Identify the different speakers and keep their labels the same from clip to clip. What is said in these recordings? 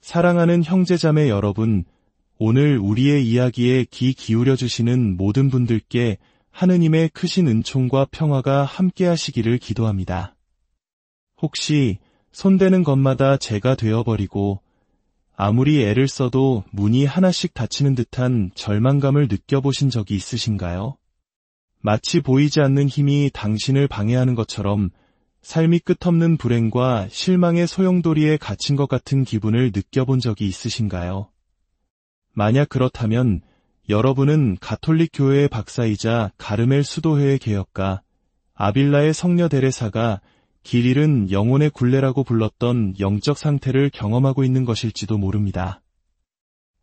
Speaker 1: 사랑하는 형제자매 여러분, 오늘 우리의 이야기에 귀 기울여 주시는 모든 분들께 하느님의 크신 은총과 평화가 함께 하시기를 기도합니다. 혹시 손대는 것마다 재가 되어버리고 아무리 애를 써도 문이 하나씩 닫히는 듯한 절망감을 느껴보신 적이 있으신가요? 마치 보이지 않는 힘이 당신을 방해하는 것처럼 삶이 끝없는 불행과 실망의 소용돌이에 갇힌 것 같은 기분을 느껴본 적이 있으신가요? 만약 그렇다면 여러분은 가톨릭 교회의 박사이자 가르멜 수도회의 개혁가 아빌라의 성녀 데레사가 길 잃은 영혼의 굴레라고 불렀던 영적 상태를 경험하고 있는 것일지도 모릅니다.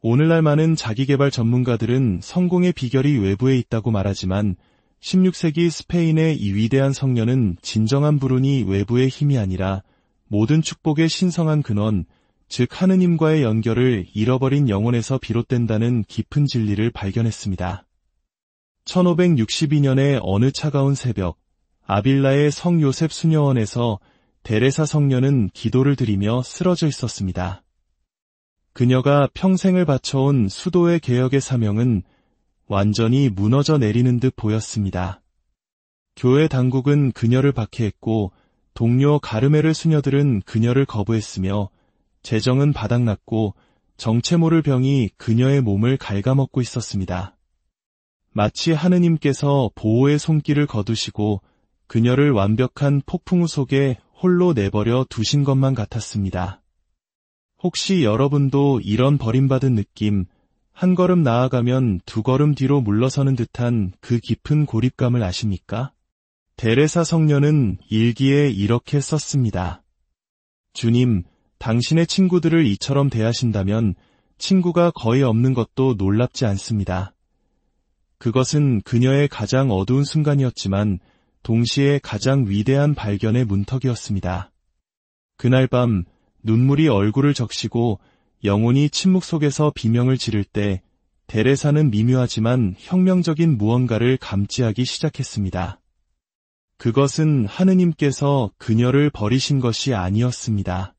Speaker 1: 오늘날 많은 자기개발 전문가들은 성공의 비결이 외부에 있다고 말하지만 16세기 스페인의 이 위대한 성녀는 진정한 불운이 외부의 힘이 아니라 모든 축복의 신성한 근원, 즉 하느님과의 연결을 잃어버린 영혼에서 비롯된다는 깊은 진리를 발견했습니다. 1562년의 어느 차가운 새벽, 아빌라의 성 요셉 수녀원에서 데레사 성녀는 기도를 드리며 쓰러져 있었습니다. 그녀가 평생을 바쳐온 수도의 개혁의 사명은 완전히 무너져 내리는 듯 보였습니다. 교회 당국은 그녀를 박해했고 동료 가르메르 수녀들은 그녀를 거부했으며 재정은 바닥났고 정체 모를 병이 그녀의 몸을 갉아먹고 있었습니다. 마치 하느님께서 보호의 손길을 거두시고 그녀를 완벽한 폭풍우 속에 홀로 내버려 두신 것만 같았습니다. 혹시 여러분도 이런 버림받은 느낌, 한 걸음 나아가면 두 걸음 뒤로 물러서는 듯한 그 깊은 고립감을 아십니까? 데레사 성녀는 일기에 이렇게 썼습니다. 주님, 당신의 친구들을 이처럼 대하신다면 친구가 거의 없는 것도 놀랍지 않습니다. 그것은 그녀의 가장 어두운 순간이었지만 동시에 가장 위대한 발견의 문턱이었습니다. 그날 밤 눈물이 얼굴을 적시고 영혼이 침묵 속에서 비명을 지를 때 데레사는 미묘하지만 혁명적인 무언가를 감지하기 시작했습니다. 그것은 하느님께서 그녀를 버리신 것이 아니었습니다.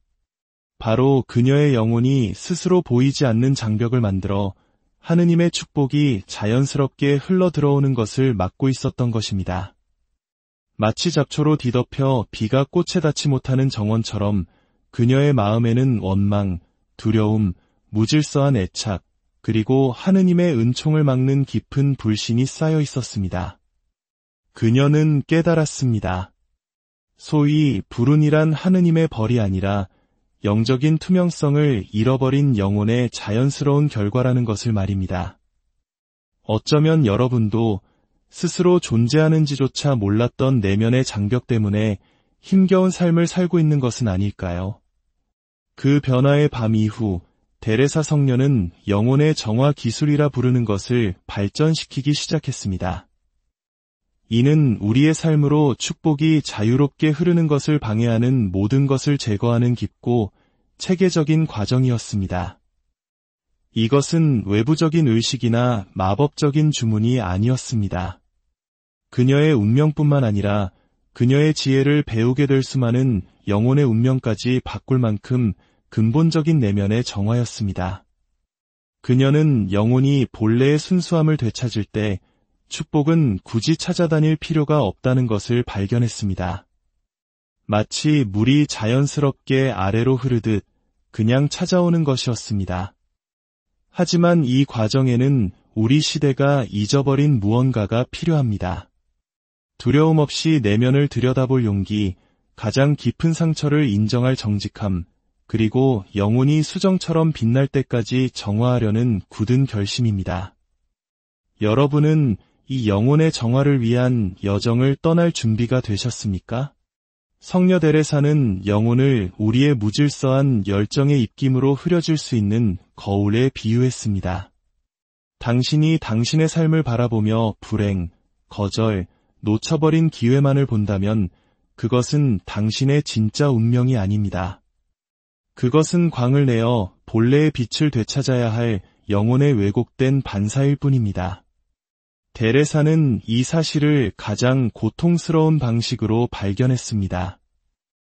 Speaker 1: 바로 그녀의 영혼이 스스로 보이지 않는 장벽을 만들어 하느님의 축복이 자연스럽게 흘러들어오는 것을 막고 있었던 것입니다. 마치 잡초로 뒤덮여 비가 꽃에 닿지 못하는 정원처럼 그녀의 마음에는 원망, 두려움, 무질서한 애착, 그리고 하느님의 은총을 막는 깊은 불신이 쌓여 있었습니다. 그녀는 깨달았습니다. 소위 불운이란 하느님의 벌이 아니라 영적인 투명성을 잃어버린 영혼의 자연스러운 결과라는 것을 말입니다. 어쩌면 여러분도 스스로 존재하는지조차 몰랐던 내면의 장벽 때문에 힘겨운 삶을 살고 있는 것은 아닐까요? 그 변화의 밤 이후 데레사 성녀는 영혼의 정화 기술이라 부르는 것을 발전시키기 시작했습니다. 이는 우리의 삶으로 축복이 자유롭게 흐르는 것을 방해하는 모든 것을 제거하는 깊고 체계적인 과정이었습니다. 이것은 외부적인 의식이나 마법적인 주문이 아니었습니다. 그녀의 운명뿐만 아니라 그녀의 지혜를 배우게 될 수많은 영혼의 운명까지 바꿀 만큼 근본적인 내면의 정화였습니다. 그녀는 영혼이 본래의 순수함을 되찾을 때 축복은 굳이 찾아다닐 필요가 없다는 것을 발견했습니다. 마치 물이 자연스럽게 아래로 흐르듯 그냥 찾아오는 것이었습니다. 하지만 이 과정에는 우리 시대가 잊어버린 무언가가 필요합니다. 두려움 없이 내면을 들여다볼 용기, 가장 깊은 상처를 인정할 정직함, 그리고 영혼이 수정처럼 빛날 때까지 정화하려는 굳은 결심입니다. 여러분은 이 영혼의 정화를 위한 여정을 떠날 준비가 되셨습니까? 성녀 데레사는 영혼을 우리의 무질서한 열정의 입김으로 흐려질 수 있는 거울에 비유했습니다. 당신이 당신의 삶을 바라보며 불행, 거절, 놓쳐버린 기회만을 본다면 그것은 당신의 진짜 운명이 아닙니다. 그것은 광을 내어 본래의 빛을 되찾아야 할 영혼의 왜곡된 반사일 뿐입니다. 데레사는 이 사실을 가장 고통스러운 방식으로 발견했습니다.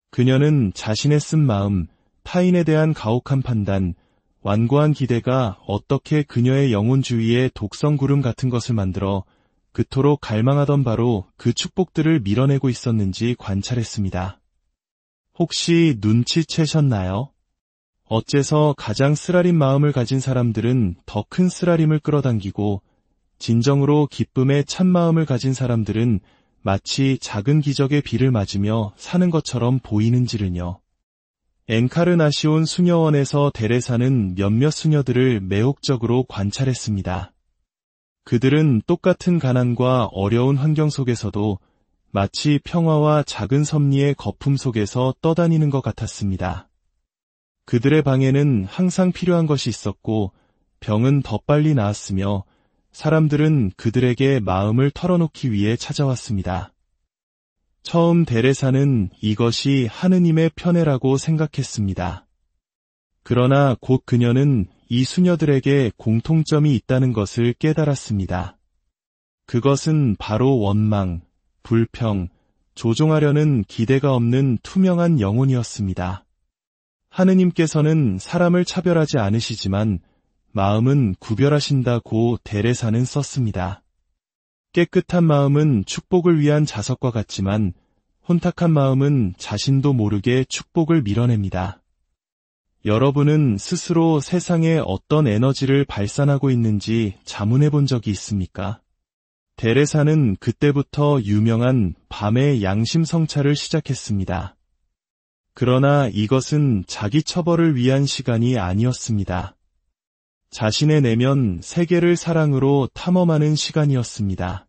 Speaker 1: 그녀는 자신의 쓴 마음, 타인에 대한 가혹한 판단, 완고한 기대가 어떻게 그녀의 영혼 주위에 독성구름 같은 것을 만들어 그토록 갈망하던 바로 그 축복들을 밀어내고 있었는지 관찰했습니다. 혹시 눈치채셨나요? 어째서 가장 쓰라린 마음을 가진 사람들은 더 큰 쓰라림을 끌어당기고 진정으로 기쁨의 참마음을 가진 사람들은 마치 작은 기적의 비를 맞으며 사는 것처럼 보이는지를요. 엔카르나시온 수녀원에서 데레사는 몇몇 수녀들을 매혹적으로 관찰했습니다. 그들은 똑같은 가난과 어려운 환경 속에서도 마치 평화와 작은 섭리의 거품 속에서 떠다니는 것 같았습니다. 그들의 방에는 항상 필요한 것이 있었고 병은 더 빨리 나았으며 사람들은 그들에게 마음을 털어놓기 위해 찾아왔습니다. 처음 데레사는 이것이 하느님의 편애라고 생각했습니다. 그러나 곧 그녀는 이 수녀들에게 공통점이 있다는 것을 깨달았습니다. 그것은 바로 원망, 불평, 조종하려는 기대가 없는 투명한 영혼이었습니다. 하느님께서는 사람을 차별하지 않으시지만 마음은 구별하신다고 데레사는 썼습니다. 깨끗한 마음은 축복을 위한 자석과 같지만 혼탁한 마음은 자신도 모르게 축복을 밀어냅니다. 여러분은 스스로 세상에 어떤 에너지를 발산하고 있는지 자문해 본 적이 있습니까? 데레사는 그때부터 유명한 밤의 양심 성찰을 시작했습니다. 그러나 이것은 자기 처벌을 위한 시간이 아니었습니다. 자신의 내면 세계를 사랑으로 탐험하는 시간이었습니다.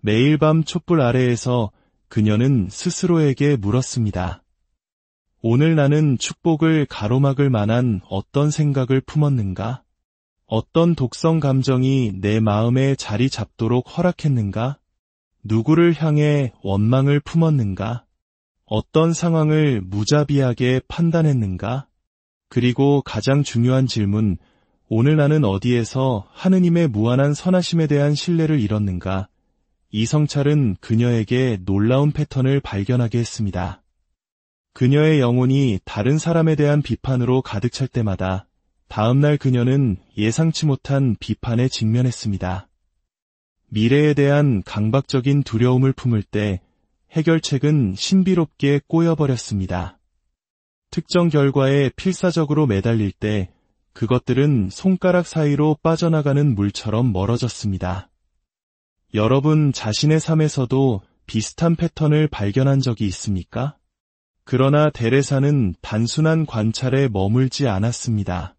Speaker 1: 매일 밤 촛불 아래에서 그녀는 스스로에게 물었습니다. 오늘 나는 축복을 가로막을 만한 어떤 생각을 품었는가? 어떤 독성 감정이 내 마음에 자리 잡도록 허락했는가? 누구를 향해 원망을 품었는가? 어떤 상황을 무자비하게 판단했는가? 그리고 가장 중요한 질문, 오늘 나는 어디에서 하느님의 무한한 선하심에 대한 신뢰를 잃었는가? 이 성찰은 그녀에게 놀라운 패턴을 발견하게 했습니다. 그녀의 영혼이 다른 사람에 대한 비판으로 가득 찰 때마다 다음날 그녀는 예상치 못한 비판에 직면했습니다. 미래에 대한 강박적인 두려움을 품을 때 해결책은 신비롭게 꼬여버렸습니다. 특정 결과에 필사적으로 매달릴 때 그것들은 손가락 사이로 빠져나가는 물처럼 멀어졌습니다. 여러분 자신의 삶에서도 비슷한 패턴을 발견한 적이 있습니까? 그러나 데레사는 단순한 관찰에 머물지 않았습니다.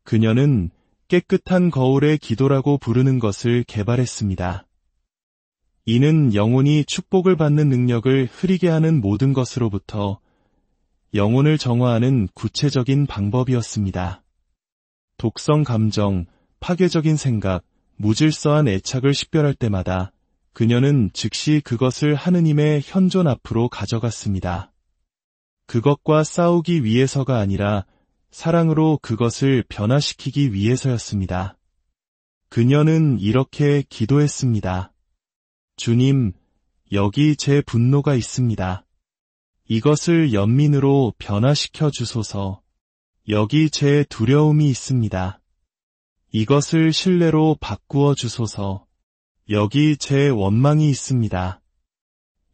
Speaker 1: 그녀는 깨끗한 거울의 기도라고 부르는 것을 개발했습니다. 이는 영혼이 축복을 받는 능력을 흐리게 하는 모든 것으로부터 영혼을 정화하는 구체적인 방법이었습니다. 독성 감정, 파괴적인 생각, 무질서한 애착을 식별할 때마다 그녀는 즉시 그것을 하느님의 현존 앞으로 가져갔습니다. 그것과 싸우기 위해서가 아니라 사랑으로 그것을 변화시키기 위해서였습니다. 그녀는 이렇게 기도했습니다. 주님, 여기 제 분노가 있습니다. 이것을 연민으로 변화시켜 주소서. 여기 제 두려움이 있습니다. 이것을 신뢰로 바꾸어 주소서. 여기 제 원망이 있습니다.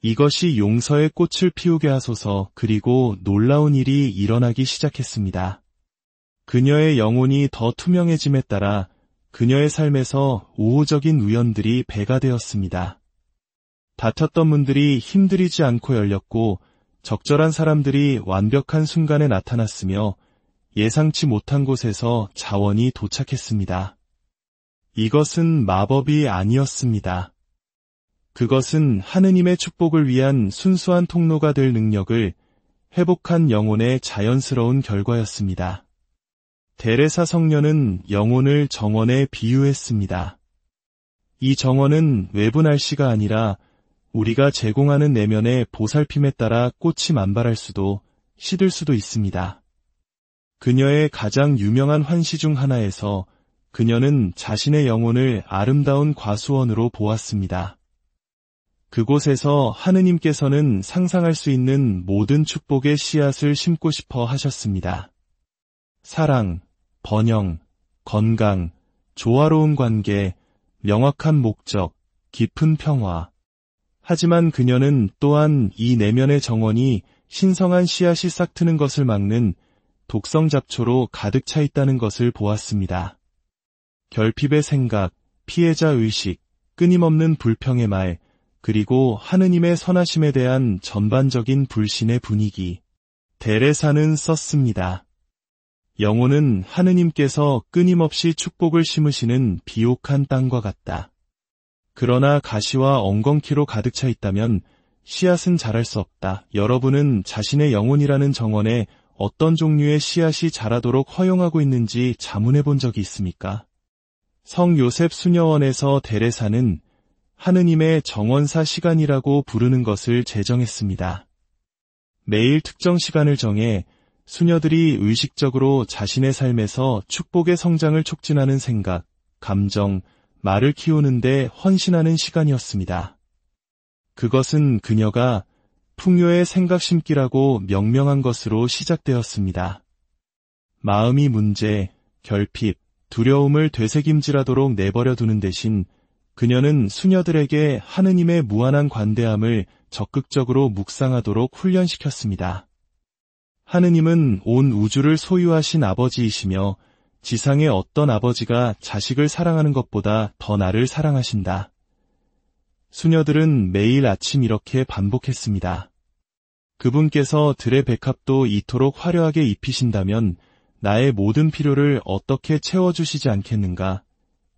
Speaker 1: 이것이 용서의 꽃을 피우게 하소서. 그리고 놀라운 일이 일어나기 시작했습니다. 그녀의 영혼이 더 투명해짐에 따라 그녀의 삶에서 우호적인 우연들이 배가 되었습니다. 다퉜던 문들이 힘들이지 않고 열렸고 적절한 사람들이 완벽한 순간에 나타났으며 예상치 못한 곳에서 자원이 도착했습니다. 이것은 마법이 아니었습니다. 그것은 하느님의 축복을 위한 순수한 통로가 될 능력을 회복한 영혼의 자연스러운 결과였습니다. 데레사 성녀는 영혼을 정원에 비유했습니다. 이 정원은 외부 날씨가 아니라 우리가 제공하는 내면의 보살핌에 따라 꽃이 만발할 수도 시들 수도 있습니다. 그녀의 가장 유명한 환시 중 하나에서 그녀는 자신의 영혼을 아름다운 과수원으로 보았습니다. 그곳에서 하느님께서는 상상할 수 있는 모든 축복의 씨앗을 심고 싶어 하셨습니다. 사랑, 번영, 건강, 조화로운 관계, 명확한 목적, 깊은 평화. 하지만 그녀는 또한 이 내면의 정원이 신성한 씨앗이 싹트는 것을 막는 독성 잡초로 가득 차 있다는 것을 보았습니다. 결핍의 생각, 피해자 의식, 끊임없는 불평의 말, 그리고 하느님의 선하심에 대한 전반적인 불신의 분위기. 데레사는 썼습니다. 영혼은 하느님께서 끊임없이 축복을 심으시는 비옥한 땅과 같다. 그러나 가시와 엉겅퀴로 가득 차 있다면 씨앗은 자랄 수 없다. 여러분은 자신의 영혼이라는 정원에 어떤 종류의 씨앗이 자라도록 허용하고 있는지 자문해 본 적이 있습니까? 성 요셉 수녀원에서 데레사는 하느님의 정원사 시간이라고 부르는 것을 제정했습니다. 매일 특정 시간을 정해 수녀들이 의식적으로 자신의 삶에서 축복의 성장을 촉진하는 생각, 감정, 말을 키우는데 헌신하는 시간이었습니다. 그것은 그녀가 풍요의 생각 심기라고 명명한 것으로 시작되었습니다. 마음이 문제, 결핍, 두려움을 되새김질하도록 내버려 두는 대신 그녀는 수녀들에게 하느님의 무한한 관대함을 적극적으로 묵상하도록 훈련시켰습니다. 하느님은 온 우주를 소유하신 아버지이시며 지상의 어떤 아버지가 자식을 사랑하는 것보다 더 나를 사랑하신다. 수녀들은 매일 아침 이렇게 반복했습니다. 그분께서 들의 백합도 이토록 화려하게 입히신다면 나의 모든 필요를 어떻게 채워주시지 않겠는가?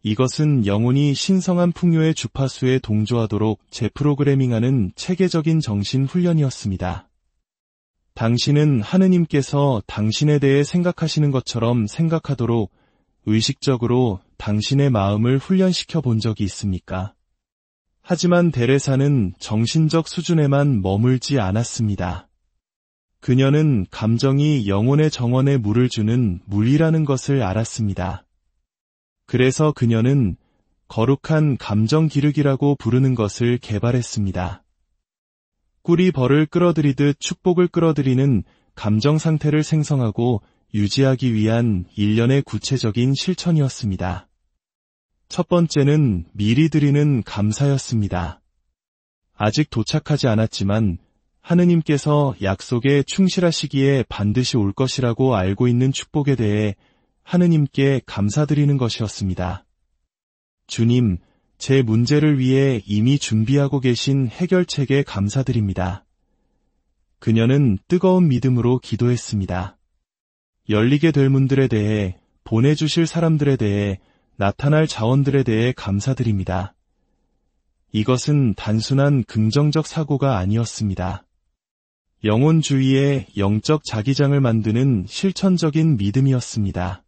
Speaker 1: 이것은 영혼이 신성한 풍요의 주파수에 동조하도록 재프로그래밍하는 체계적인 정신 훈련이었습니다. 당신은 하느님께서 당신에 대해 생각하시는 것처럼 생각하도록 의식적으로 당신의 마음을 훈련시켜 본 적이 있습니까? 하지만 데레사는 정신적 수준에만 머물지 않았습니다. 그녀는 감정이 영혼의 정원에 물을 주는 물이라는 것을 알았습니다. 그래서 그녀는 거룩한 감정 기르기라고 부르는 것을 개발했습니다. 꿀이 벌을 끌어들이듯 축복을 끌어들이는 감정 상태를 생성하고 유지하기 위한 일련의 구체적인 실천이었습니다. 첫 번째는 미리 드리는 감사였습니다. 아직 도착하지 않았지만 하느님께서 약속에 충실하시기에 반드시 올 것이라고 알고 있는 축복에 대해 하느님께 감사드리는 것이었습니다. 주님, 제 문제를 위해 이미 준비하고 계신 해결책에 감사드립니다. 그녀는 뜨거운 믿음으로 기도했습니다. 열리게 될 문들에 대해, 보내주실 사람들에 대해, 나타날 자원들에 대해 감사드립니다. 이것은 단순한 긍정적 사고가 아니었습니다. 영혼주의의 영적 자기장을 만드는 실천적인 믿음이었습니다.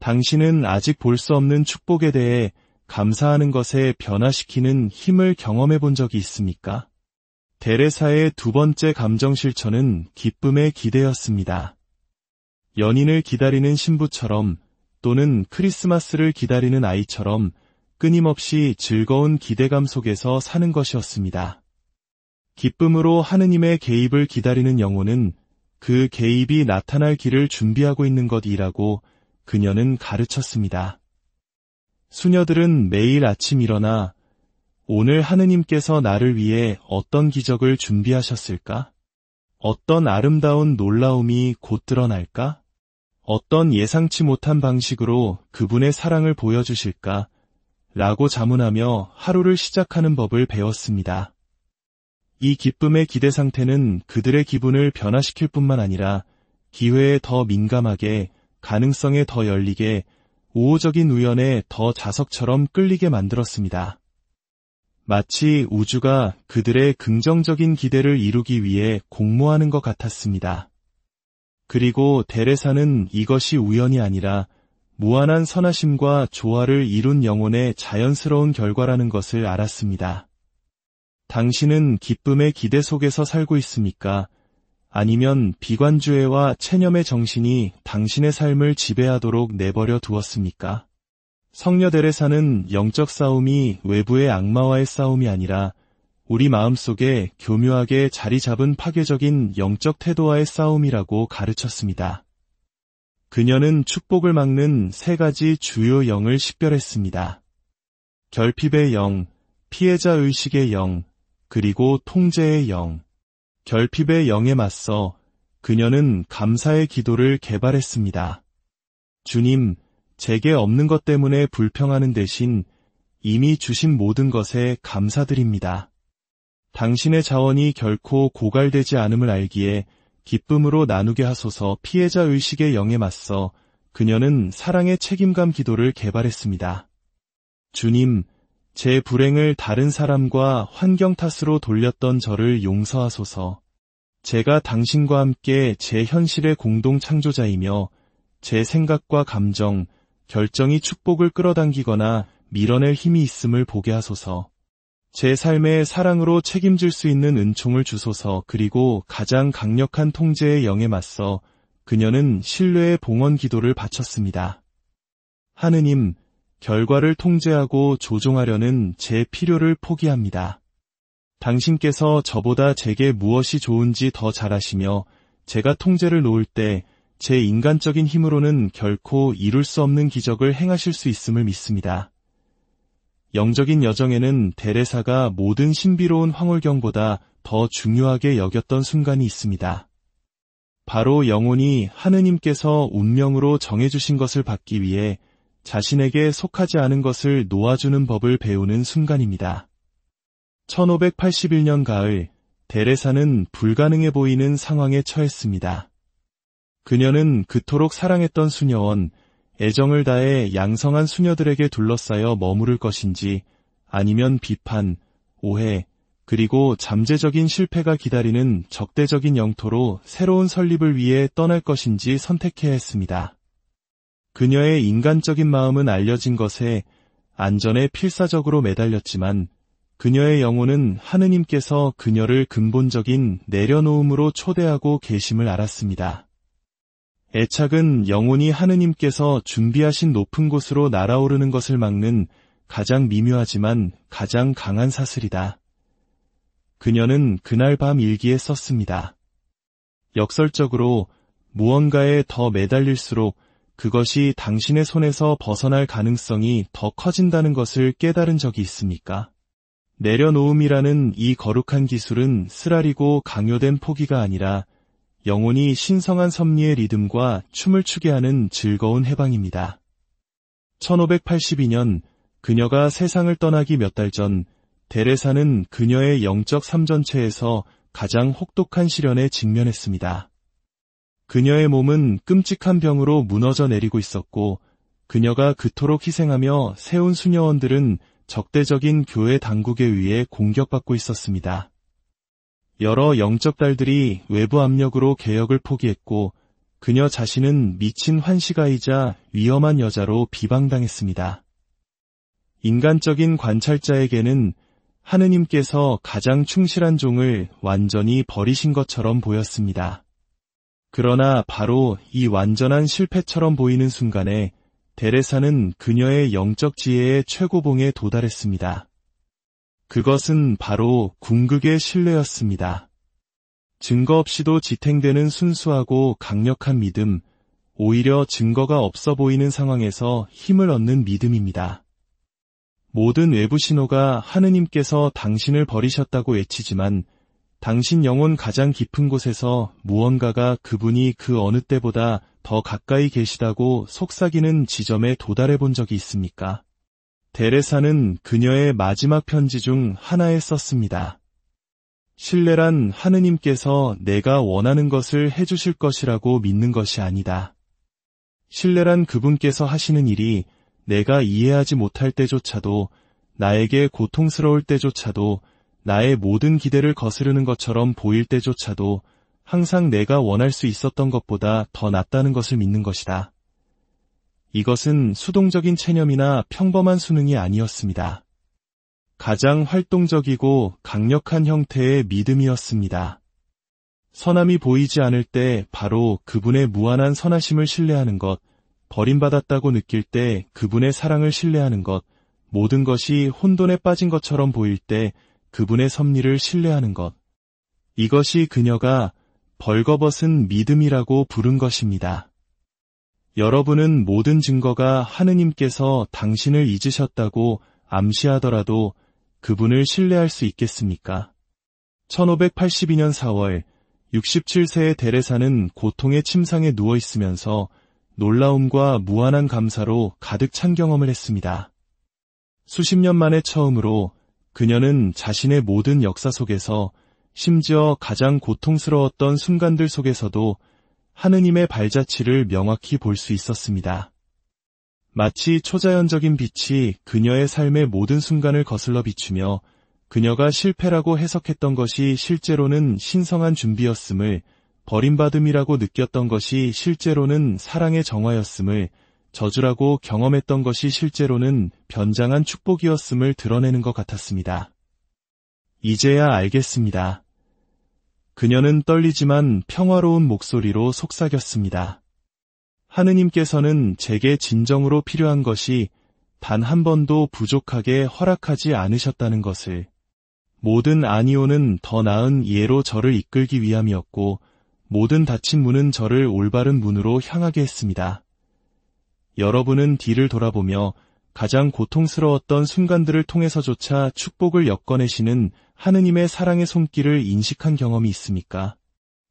Speaker 1: 당신은 아직 볼 수 없는 축복에 대해 감사하는 것에 변화시키는 힘을 경험해 본 적이 있습니까? 데레사의 두 번째 감정 실천은 기쁨의 기대였습니다. 연인을 기다리는 신부처럼 또는 크리스마스를 기다리는 아이처럼 끊임없이 즐거운 기대감 속에서 사는 것이었습니다. 기쁨으로 하느님의 개입을 기다리는 영혼은 그 개입이 나타날 길을 준비하고 있는 것이라고 그녀는 가르쳤습니다. 수녀들은 매일 아침 일어나 오늘 하느님께서 나를 위해 어떤 기적을 준비하셨을까? 어떤 아름다운 놀라움이 곧 드러날까? 어떤 예상치 못한 방식으로 그분의 사랑을 보여주실까? 라고 자문하며 하루를 시작하는 법을 배웠습니다. 이 기쁨의 기대 상태는 그들의 기분을 변화시킬 뿐만 아니라 기회에 더 민감하게, 가능성에 더 열리게, 우호적인 우연에 더 자석처럼 끌리게 만들었습니다. 마치 우주가 그들의 긍정적인 기대를 이루기 위해 공모하는 것 같았습니다. 그리고 데레사는 이것이 우연이 아니라 무한한 선하심과 조화를 이룬 영혼의 자연스러운 결과라는 것을 알았습니다. 당신은 기쁨의 기대 속에서 살고 있습니까? 아니면 비관주의와 체념의 정신이 당신의 삶을 지배하도록 내버려 두었습니까? 성녀 데레사는 영적 싸움이 외부의 악마와의 싸움이 아니라 우리 마음속에 교묘하게 자리 잡은 파괴적인 영적 태도와의 싸움이라고 가르쳤습니다. 그녀는 축복을 막는 세 가지 주요 영을 식별했습니다. 결핍의 영, 피해자 의식의 영, 그리고 통제의 영. 결핍의 영에 맞서 그녀는 감사의 기도를 개발했습니다. 주님, 제게 없는 것 때문에 불평하는 대신 이미 주신 모든 것에 감사드립니다. 당신의 자원이 결코 고갈되지 않음을 알기에 기쁨으로 나누게 하소서. 피해자 의식의 영에 맞서 그녀는 사랑의 책임감 기도를 개발했습니다. 주님, 제 불행을 다른 사람과 환경 탓으로 돌렸던 저를 용서하소서. 제가 당신과 함께 제 현실의 공동 창조자이며 제 생각과 감정, 결정이 축복을 끌어당기거나 밀어낼 힘이 있음을 보게 하소서. 제 삶에 사랑으로 책임질 수 있는 은총을 주소서. 그리고 가장 강력한 통제의 영에 맞서 그녀는 신뢰의 봉헌 기도를 바쳤습니다. 하느님, 결과를 통제하고 조종하려는 제 필요를 포기합니다. 당신께서 저보다 제게 무엇이 좋은지 더 잘 아시며 제가 통제를 놓을 때 제 인간적인 힘으로는 결코 이룰 수 없는 기적을 행하실 수 있음을 믿습니다. 영적인 여정에는 데레사가 모든 신비로운 황홀경보다 더 중요하게 여겼던 순간이 있습니다. 바로 영혼이 하느님께서 운명으로 정해주신 것을 받기 위해 자신에게 속하지 않은 것을 놓아주는 법을 배우는 순간입니다. 1581년 가을, 데레사는 불가능해 보이는 상황에 처했습니다. 그녀는 그토록 사랑했던 수녀원, 애정을 다해 양성한 수녀들에게 둘러싸여 머무를 것인지 아니면 비판, 오해, 그리고 잠재적인 실패가 기다리는 적대적인 영토로 새로운 설립을 위해 떠날 것인지 선택해야 했습니다. 그녀의 인간적인 마음은 알려진 것에 안전에 필사적으로 매달렸지만 그녀의 영혼은 하느님께서 그녀를 근본적인 내려놓음으로 초대하고 계심을 알았습니다. 애착은 영혼이 하느님께서 준비하신 높은 곳으로 날아오르는 것을 막는 가장 미묘하지만 가장 강한 사슬이다. 그녀는 그날 밤 일기에 썼습니다. 역설적으로 무언가에 더 매달릴수록 그것이 당신의 손에서 벗어날 가능성이 더 커진다는 것을 깨달은 적이 있습니까? 내려놓음이라는 이 거룩한 기술은 쓰라리고 강요된 포기가 아니라 영혼이 신성한 섭리의 리듬과 춤을 추게 하는 즐거운 해방입니다. 1582년 그녀가 세상을 떠나기 몇 달 전 데레사는 그녀의 영적 삶전체에서 가장 혹독한 시련에 직면했습니다. 그녀의 몸은 끔찍한 병으로 무너져 내리고 있었고 그녀가 그토록 희생하며 세운 수녀원들은 적대적인 교회 당국에 의해 공격받고 있었습니다. 여러 영적 달들이 외부 압력으로 개혁을 포기했고 그녀 자신은 미친 환시가이자 위험한 여자로 비방당했습니다. 인간적인 관찰자에게는 하느님께서 가장 충실한 종을 완전히 버리신 것처럼 보였습니다. 그러나 바로 이 완전한 실패처럼 보이는 순간에 데레사는 그녀의 영적 지혜의 최고봉에 도달했습니다. 그것은 바로 궁극의 신뢰였습니다. 증거 없이도 지탱되는 순수하고 강력한 믿음, 오히려 증거가 없어 보이는 상황에서 힘을 얻는 믿음입니다. 모든 외부 신호가 하느님께서 당신을 버리셨다고 외치지만 당신 영혼 가장 깊은 곳에서 무언가가 그분이 그 어느 때보다 더 가까이 계시다고 속삭이는 지점에 도달해 본 적이 있습니까? 데레사는 그녀의 마지막 편지 중 하나에 썼습니다. 신뢰란 하느님께서 내가 원하는 것을 해주실 것이라고 믿는 것이 아니다. 신뢰란 그분께서 하시는 일이 내가 이해하지 못할 때조차도 나에게 고통스러울 때조차도 나의 모든 기대를 거스르는 것처럼 보일 때조차도 항상 내가 원할 수 있었던 것보다 더 낫다는 것을 믿는 것이다. 이것은 수동적인 체념이나 평범한 수능이 아니었습니다. 가장 활동적이고 강력한 형태의 믿음이었습니다. 선함이 보이지 않을 때 바로 그분의 무한한 선하심을 신뢰하는 것, 버림받았다고 느낄 때 그분의 사랑을 신뢰하는 것, 모든 것이 혼돈에 빠진 것처럼 보일 때 그분의 섭리를 신뢰하는 것. 이것이 그녀가 벌거벗은 믿음이라고 부른 것입니다. 여러분은 모든 증거가 하느님께서 당신을 잊으셨다고 암시하더라도 그분을 신뢰할 수 있겠습니까? 1582년 4월 67세의 데레사는 고통의 침상에 누워 있으면서 놀라움과 무한한 감사로 가득 찬 경험을 했습니다. 수십 년 만에 처음으로 그녀는 자신의 모든 역사 속에서 심지어 가장 고통스러웠던 순간들 속에서도 하느님의 발자취를 명확히 볼 수 있었습니다. 마치 초자연적인 빛이 그녀의 삶의 모든 순간을 거슬러 비추며 그녀가 실패라고 해석했던 것이 실제로는 신성한 준비였음을, 버림받음이라고 느꼈던 것이 실제로는 사랑의 정화였음을, 저주라고 경험했던 것이 실제로는 변장한 축복이었음을 드러내는 것 같았습니다. 이제야 알겠습니다. 그녀는 떨리지만 평화로운 목소리로 속삭였습니다. 하느님께서는 제게 진정으로 필요한 것이 단 한 번도 부족하게 허락하지 않으셨다는 것을, 모든 아니오는 더 나은 이해로 저를 이끌기 위함이었고 모든 닫힌 문은 저를 올바른 문으로 향하게 했습니다. 여러분은 뒤를 돌아보며 가장 고통스러웠던 순간들을 통해서조차 축복을 엮어내시는 하느님의 사랑의 손길을 인식한 경험이 있습니까?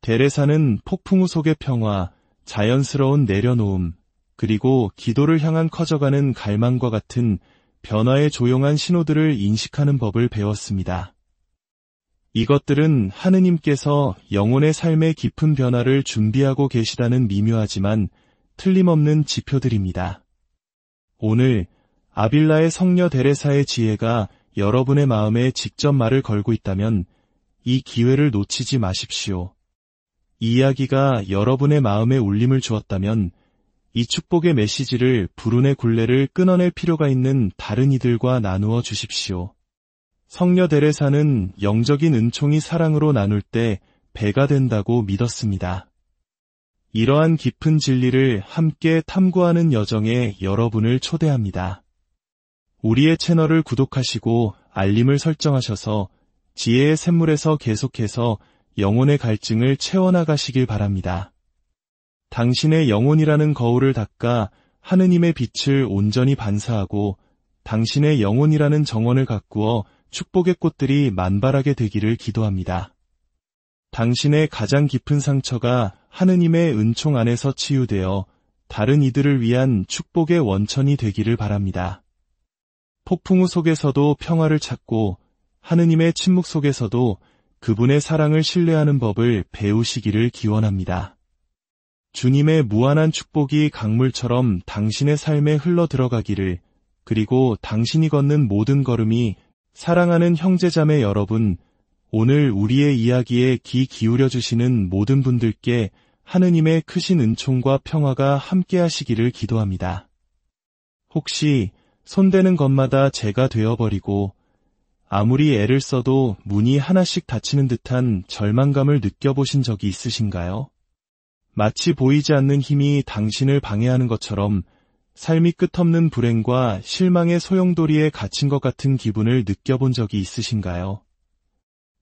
Speaker 1: 데레사는 폭풍우 속의 평화, 자연스러운 내려놓음, 그리고 기도를 향한 커져가는 갈망과 같은 변화의 조용한 신호들을 인식하는 법을 배웠습니다. 이것들은 하느님께서 영혼의 삶의 깊은 변화를 준비하고 계시다는 미묘하지만 틀림없는 지표들입니다. 오늘 아빌라의 성녀 데레사의 지혜가 여러분의 마음에 직접 말을 걸고 있다면 이 기회를 놓치지 마십시오. 이 이야기가 여러분의 마음에 울림을 주었다면 이 축복의 메시지를 불운의 굴레를 끊어낼 필요가 있는 다른 이들과 나누어 주십시오. 성녀 데레사는 영적인 은총이 사랑으로 나눌 때 배가 된다고 믿었습니다. 이러한 깊은 진리를 함께 탐구하는 여정에 여러분을 초대합니다. 우리의 채널을 구독하시고 알림을 설정하셔서 지혜의 샘물에서 계속해서 영혼의 갈증을 채워나가시길 바랍니다. 당신의 영혼이라는 거울을 닦아 하느님의 빛을 온전히 반사하고 당신의 영혼이라는 정원을 가꾸어 축복의 꽃들이 만발하게 되기를 기도합니다. 당신의 가장 깊은 상처가 하느님의 은총 안에서 치유되어 다른 이들을 위한 축복의 원천이 되기를 바랍니다. 폭풍우 속에서도 평화를 찾고 하느님의 침묵 속에서도 그분의 사랑을 신뢰하는 법을 배우시기를 기원합니다. 주님의 무한한 축복이 강물처럼 당신의 삶에 흘러 들어가기를, 그리고 당신이 걷는 모든 걸음이 사랑하는 형제자매 여러분, 오늘 우리의 이야기에 귀 기울여 주시는 모든 분들께 하느님의 크신 은총과 평화가 함께 하시기를 기도합니다. 혹시 손대는 것마다 재가 되어버리고 아무리 애를 써도 문이 하나씩 닫히는 듯한 절망감을 느껴보신 적이 있으신가요? 마치 보이지 않는 힘이 당신을 방해하는 것처럼 삶이 끝없는 불행과 실망의 소용돌이에 갇힌 것 같은 기분을 느껴본 적이 있으신가요?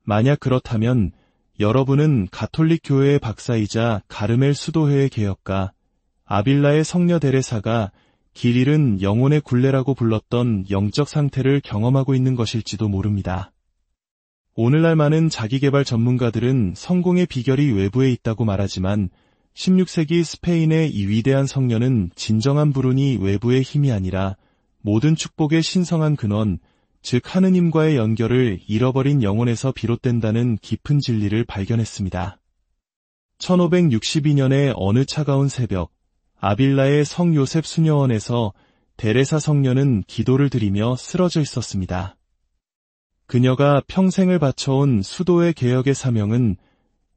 Speaker 1: 만약 그렇다면 여러분은 가톨릭 교회의 박사이자 가르멜 수도회의 개혁가 아빌라의 성녀 데레사가 길 잃은 영혼의 굴레라고 불렀던 영적 상태를 경험하고 있는 것일지도 모릅니다. 오늘날 많은 자기개발 전문가들은 성공의 비결이 외부에 있다고 말하지만 16세기 스페인의 이 위대한 성녀는 진정한 불운이 외부의 힘이 아니라 모든 축복의 신성한 근원, 즉 하느님과의 연결을 잃어버린 영혼에서 비롯된다는 깊은 진리를 발견했습니다. 1562년의 어느 차가운 새벽, 아빌라의 성 요셉 수녀원에서 데레사 성녀는 기도를 드리며 쓰러져 있었습니다. 그녀가 평생을 바쳐온 수도의 개혁의 사명은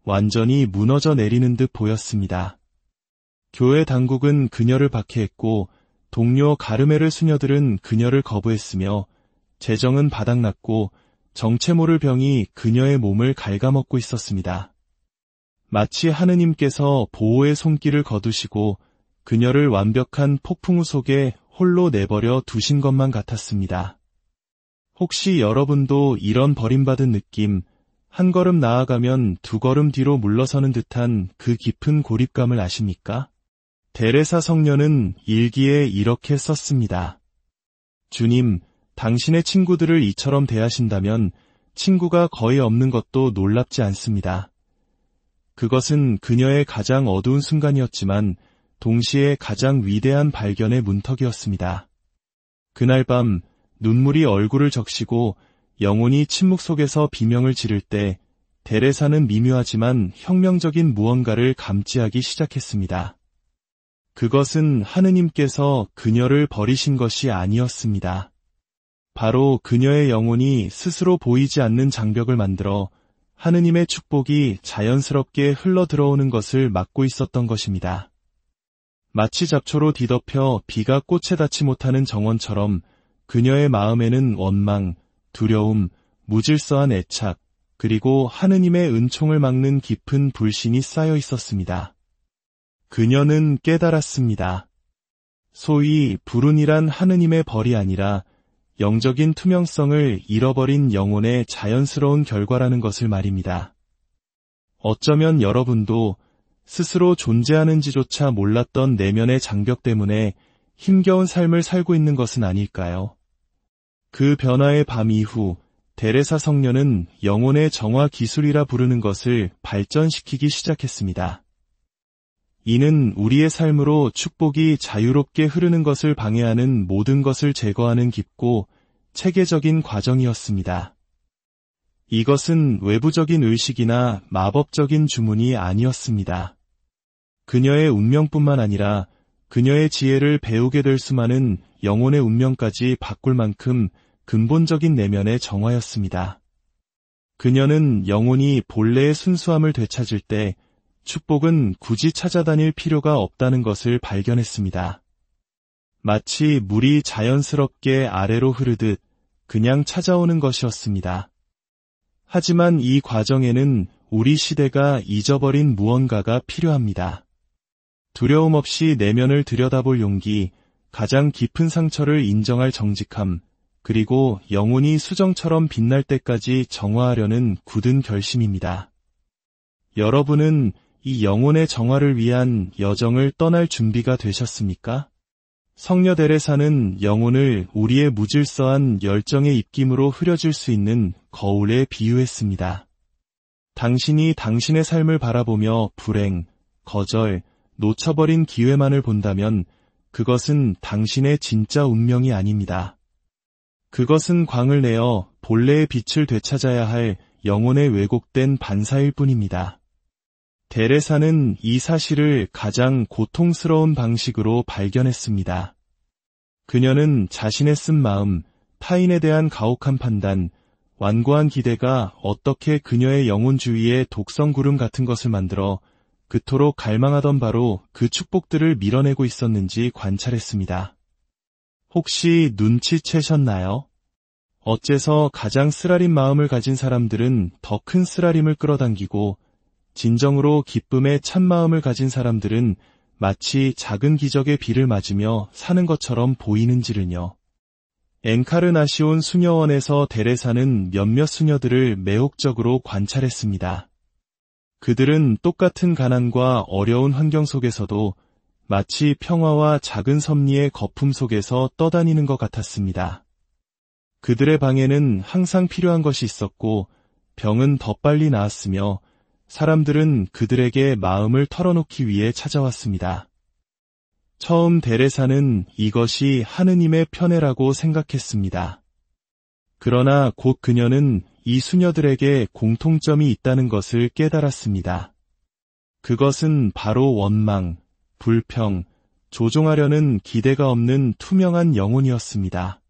Speaker 1: 완전히 무너져 내리는 듯 보였습니다. 교회 당국은 그녀를 박해했고 동료 가르메르 수녀들은 그녀를 거부했으며 재정은 바닥났고 정체 모를 병이 그녀의 몸을 갉아먹고 있었습니다. 마치 하느님께서 보호의 손길을 거두시고 그녀를 완벽한 폭풍우 속에 홀로 내버려 두신 것만 같았습니다. 혹시 여러분도 이런 버림받은 느낌, 한 걸음 나아가면 두 걸음 뒤로 물러서는 듯한 그 깊은 고립감을 아십니까? 데레사 성녀는 일기에 이렇게 썼습니다. 주님, 당신의 친구들을 이처럼 대하신다면 친구가 거의 없는 것도 놀랍지 않습니다. 그것은 그녀의 가장 어두운 순간이었지만 동시에 가장 위대한 발견의 문턱이었습니다. 그날 밤 눈물이 얼굴을 적시고 영혼이 침묵 속에서 비명을 지를 때 데레사는 미묘하지만 혁명적인 무언가를 감지하기 시작했습니다. 그것은 하느님께서 그녀를 버리신 것이 아니었습니다. 바로 그녀의 영혼이 스스로 보이지 않는 장벽을 만들어 하느님의 축복이 자연스럽게 흘러들어오는 것을 막고 있었던 것입니다. 마치 잡초로 뒤덮여 비가 꽃에 닿지 못하는 정원처럼 그녀의 마음에는 원망, 두려움, 무질서한 애착, 그리고 하느님의 은총을 막는 깊은 불신이 쌓여 있었습니다. 그녀는 깨달았습니다. 소위 불운이란 하느님의 벌이 아니라 영적인 투명성을 잃어버린 영혼의 자연스러운 결과라는 것을 말입니다. 어쩌면 여러분도 스스로 존재하는지조차 몰랐던 내면의 장벽 때문에 힘겨운 삶을 살고 있는 것은 아닐까요? 그 변화의 밤 이후 데레사 성녀는 영혼의 정화 기술이라 부르는 것을 발전시키기 시작했습니다. 이는 우리의 삶으로 축복이 자유롭게 흐르는 것을 방해하는 모든 것을 제거하는 깊고 체계적인 과정이었습니다. 이것은 외부적인 의식이나 마법적인 주문이 아니었습니다. 그녀의 운명뿐만 아니라 그녀의 지혜를 배우게 될 수많은 영혼의 운명까지 바꿀 만큼 근본적인 내면의 정화였습니다. 그녀는 영혼이 본래의 순수함을 되찾을 때 축복은 굳이 찾아다닐 필요가 없다는 것을 발견했습니다. 마치 물이 자연스럽게 아래로 흐르듯 그냥 찾아오는 것이었습니다. 하지만 이 과정에는 우리 시대가 잊어버린 무언가가 필요합니다. 두려움 없이 내면을 들여다볼 용기, 가장 깊은 상처를 인정할 정직함, 그리고 영혼이 수정처럼 빛날 때까지 정화하려는 굳은 결심입니다. 여러분은 이 영혼의 정화를 위한 여정을 떠날 준비가 되셨습니까? 성녀 데레사는 영혼을 우리의 무질서한 열정의 입김으로 흐려질 수 있는 거울에 비유했습니다. 당신이 당신의 삶을 바라보며 불행, 거절, 놓쳐버린 기회만을 본다면 그것은 당신의 진짜 운명이 아닙니다. 그것은 광을 내어 본래의 빛을 되찾아야 할 영혼의 왜곡된 반사일 뿐입니다. 데레사는 이 사실을 가장 고통스러운 방식으로 발견했습니다. 그녀는 자신의 쓴 마음, 타인에 대한 가혹한 판단, 완고한 기대가 어떻게 그녀의 영혼 주위의 독성구름 같은 것을 만들어 그토록 갈망하던 바로 그 축복들을 밀어내고 있었는지 관찰했습니다. 혹시 눈치채셨나요? 어째서 가장 쓰라린 마음을 가진 사람들은 더 큰 쓰라림을 끌어당기고 진정으로 기쁨의 참마음을 가진 사람들은 마치 작은 기적의 비를 맞으며 사는 것처럼 보이는지를요. 엔카르나시온 수녀원에서 데레사는 몇몇 수녀들을 매혹적으로 관찰했습니다. 그들은 똑같은 가난과 어려운 환경 속에서도 마치 평화와 작은 섭리의 거품 속에서 떠다니는 것 같았습니다. 그들의 방에는 항상 필요한 것이 있었고 병은 더 빨리 나았으며 사람들은 그들에게 마음을 털어놓기 위해 찾아왔습니다. 처음 데레사는 이것이 하느님의 편애라고 생각했습니다. 그러나 곧 그녀는 이 수녀들에게 공통점이 있다는 것을 깨달았습니다. 그것은 바로 원망, 불평, 조종하려는 기대가 없는 투명한 영혼이었습니다.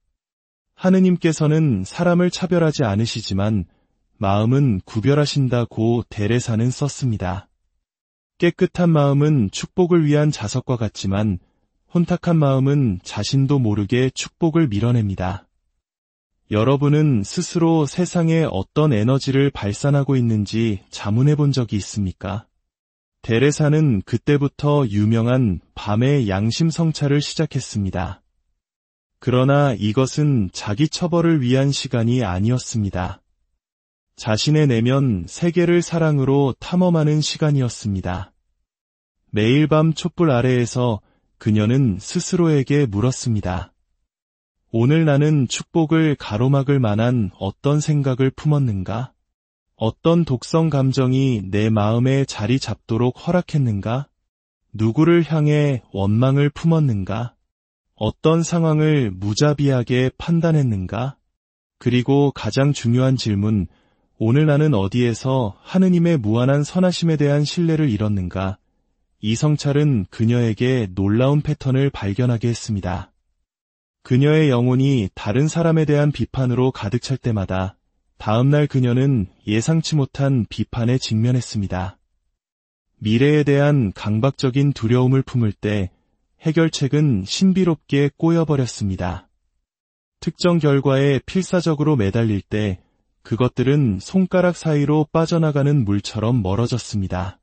Speaker 1: 하느님께서는 사람을 차별하지 않으시지만 마음은 구별하신다고 데레사는 썼습니다. 깨끗한 마음은 축복을 위한 자석과 같지만 혼탁한 마음은 자신도 모르게 축복을 밀어냅니다. 여러분은 스스로 세상에 어떤 에너지를 발산하고 있는지 자문해 본 적이 있습니까? 데레사는 그때부터 유명한 밤의 양심 성찰을 시작했습니다. 그러나 이것은 자기 처벌을 위한 시간이 아니었습니다. 자신의 내면 세계를 사랑으로 탐험하는 시간이었습니다. 매일 밤 촛불 아래에서 그녀는 스스로에게 물었습니다. 오늘 나는 축복을 가로막을 만한 어떤 생각을 품었는가? 어떤 독성 감정이 내 마음에 자리 잡도록 허락했는가? 누구를 향해 원망을 품었는가? 어떤 상황을 무자비하게 판단했는가? 그리고 가장 중요한 질문, 오늘 나는 어디에서 하느님의 무한한 선하심에 대한 신뢰를 잃었는가? 이 성찰은 그녀에게 놀라운 패턴을 발견하게 했습니다. 그녀의 영혼이 다른 사람에 대한 비판으로 가득 찰 때마다 다음날 그녀는 예상치 못한 비판에 직면했습니다. 미래에 대한 강박적인 두려움을 품을 때 해결책은 신비롭게 꼬여버렸습니다. 특정 결과에 필사적으로 매달릴 때 그것들은 손가락 사이로 빠져나가는 물처럼 멀어졌습니다.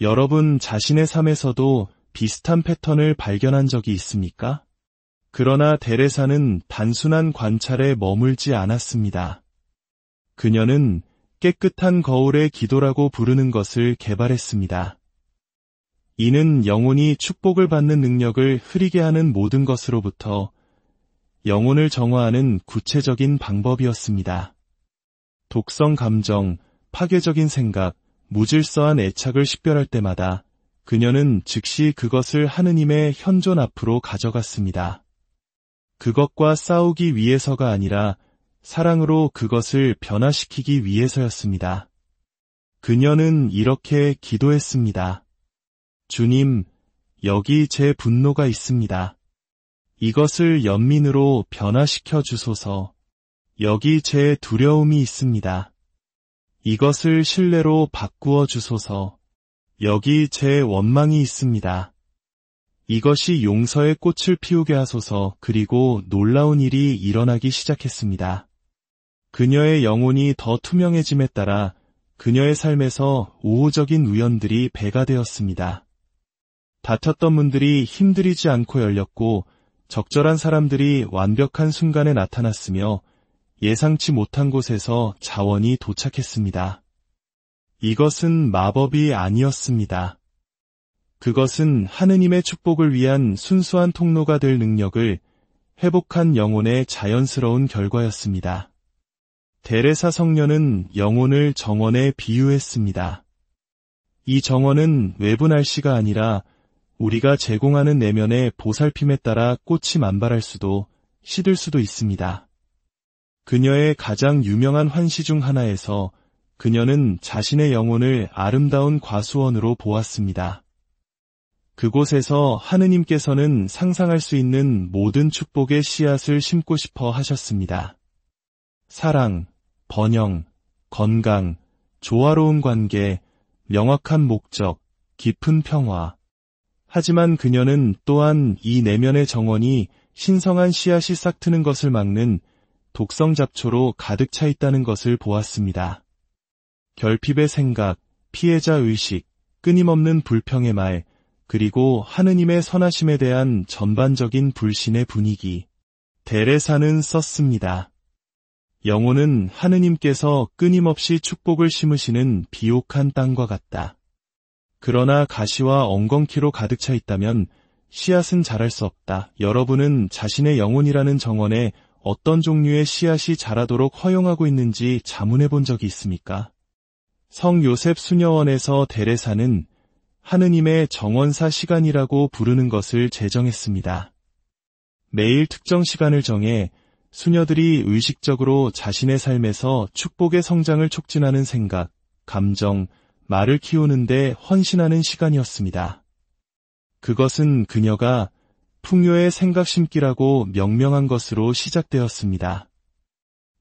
Speaker 1: 여러분 자신의 삶에서도 비슷한 패턴을 발견한 적이 있습니까? 그러나 데레사는 단순한 관찰에 머물지 않았습니다. 그녀는 깨끗한 거울의 기도라고 부르는 것을 개발했습니다. 이는 영혼이 축복을 받는 능력을 흐리게 하는 모든 것으로부터 영혼을 정화하는 구체적인 방법이었습니다. 독성 감정, 파괴적인 생각, 무질서한 애착을 식별할 때마다 그녀는 즉시 그것을 하느님의 현존 앞으로 가져갔습니다. 그것과 싸우기 위해서가 아니라 사랑으로 그것을 변화시키기 위해서였습니다. 그녀는 이렇게 기도했습니다. 주님, 여기 제 분노가 있습니다. 이것을 연민으로 변화시켜 주소서. 여기 제 두려움이 있습니다. 이것을 신뢰로 바꾸어 주소서. 여기 제 원망이 있습니다. 이것이 용서의 꽃을 피우게 하소서. 그리고 놀라운 일이 일어나기 시작했습니다. 그녀의 영혼이 더 투명해짐에 따라 그녀의 삶에서 우호적인 우연들이 배가 되었습니다. 다퉜던 문들이 힘들이지 않고 열렸고 적절한 사람들이 완벽한 순간에 나타났으며 예상치 못한 곳에서 자원이 도착했습니다. 이것은 마법이 아니었습니다. 그것은 하느님의 축복을 위한 순수한 통로가 될 능력을 회복한 영혼의 자연스러운 결과였습니다. 데레사 성녀는 영혼을 정원에 비유했습니다. 이 정원은 외부 날씨가 아니라 우리가 제공하는 내면의 보살핌에 따라 꽃이 만발할 수도 시들 수도 있습니다. 그녀의 가장 유명한 환시 중 하나에서 그녀는 자신의 영혼을 아름다운 과수원으로 보았습니다. 그곳에서 하느님께서는 상상할 수 있는 모든 축복의 씨앗을 심고 싶어 하셨습니다. 사랑, 번영, 건강, 조화로운 관계, 명확한 목적, 깊은 평화. 하지만 그녀는 또한 이 내면의 정원이 신성한 씨앗이 싹 트는 것을 막는 독성 잡초로 가득 차 있다는 것을 보았습니다. 결핍의 생각, 피해자 의식, 끊임없는 불평의 말, 그리고 하느님의 선하심에 대한 전반적인 불신의 분위기. 데레사는 썼습니다. 영혼은 하느님께서 끊임없이 축복을 심으시는 비옥한 땅과 같다. 그러나 가시와 엉겅퀴로 가득 차 있다면 씨앗은 자랄 수 없다. 여러분은 자신의 영혼이라는 정원에 어떤 종류의 씨앗이 자라도록 허용하고 있는지 자문해 본 적이 있습니까? 성 요셉 수녀원에서 데레사는 하느님의 정원사 시간이라고 부르는 것을 제정했습니다. 매일 특정 시간을 정해 수녀들이 의식적으로 자신의 삶에서 축복의 성장을 촉진하는 생각, 감정, 말을 키우는데 헌신하는 시간이었습니다. 그것은 그녀가 풍요의 생각 심기라고 명명한 것으로 시작되었습니다.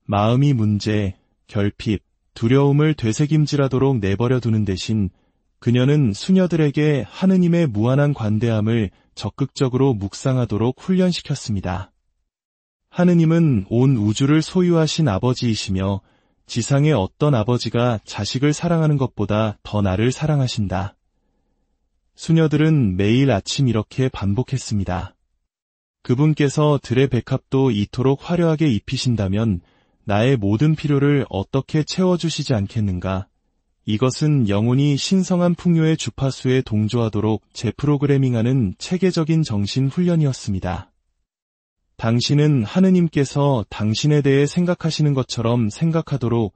Speaker 1: 마음이 문제, 결핍, 두려움을 되새김질하도록 내버려 두는 대신 그녀는 수녀들에게 하느님의 무한한 관대함을 적극적으로 묵상하도록 훈련시켰습니다. 하느님은 온 우주를 소유하신 아버지이시며 지상의 어떤 아버지가 자식을 사랑하는 것보다 더 나를 사랑하신다. 수녀들은 매일 아침 이렇게 반복했습니다. 그분께서 들의 백합도 이토록 화려하게 입히신다면 나의 모든 필요를 어떻게 채워주시지 않겠는가? 이것은 영혼이 신성한 풍요의 주파수에 동조하도록 재프로그래밍하는 체계적인 정신 훈련이었습니다. 당신은 하느님께서 당신에 대해 생각하시는 것처럼 생각하도록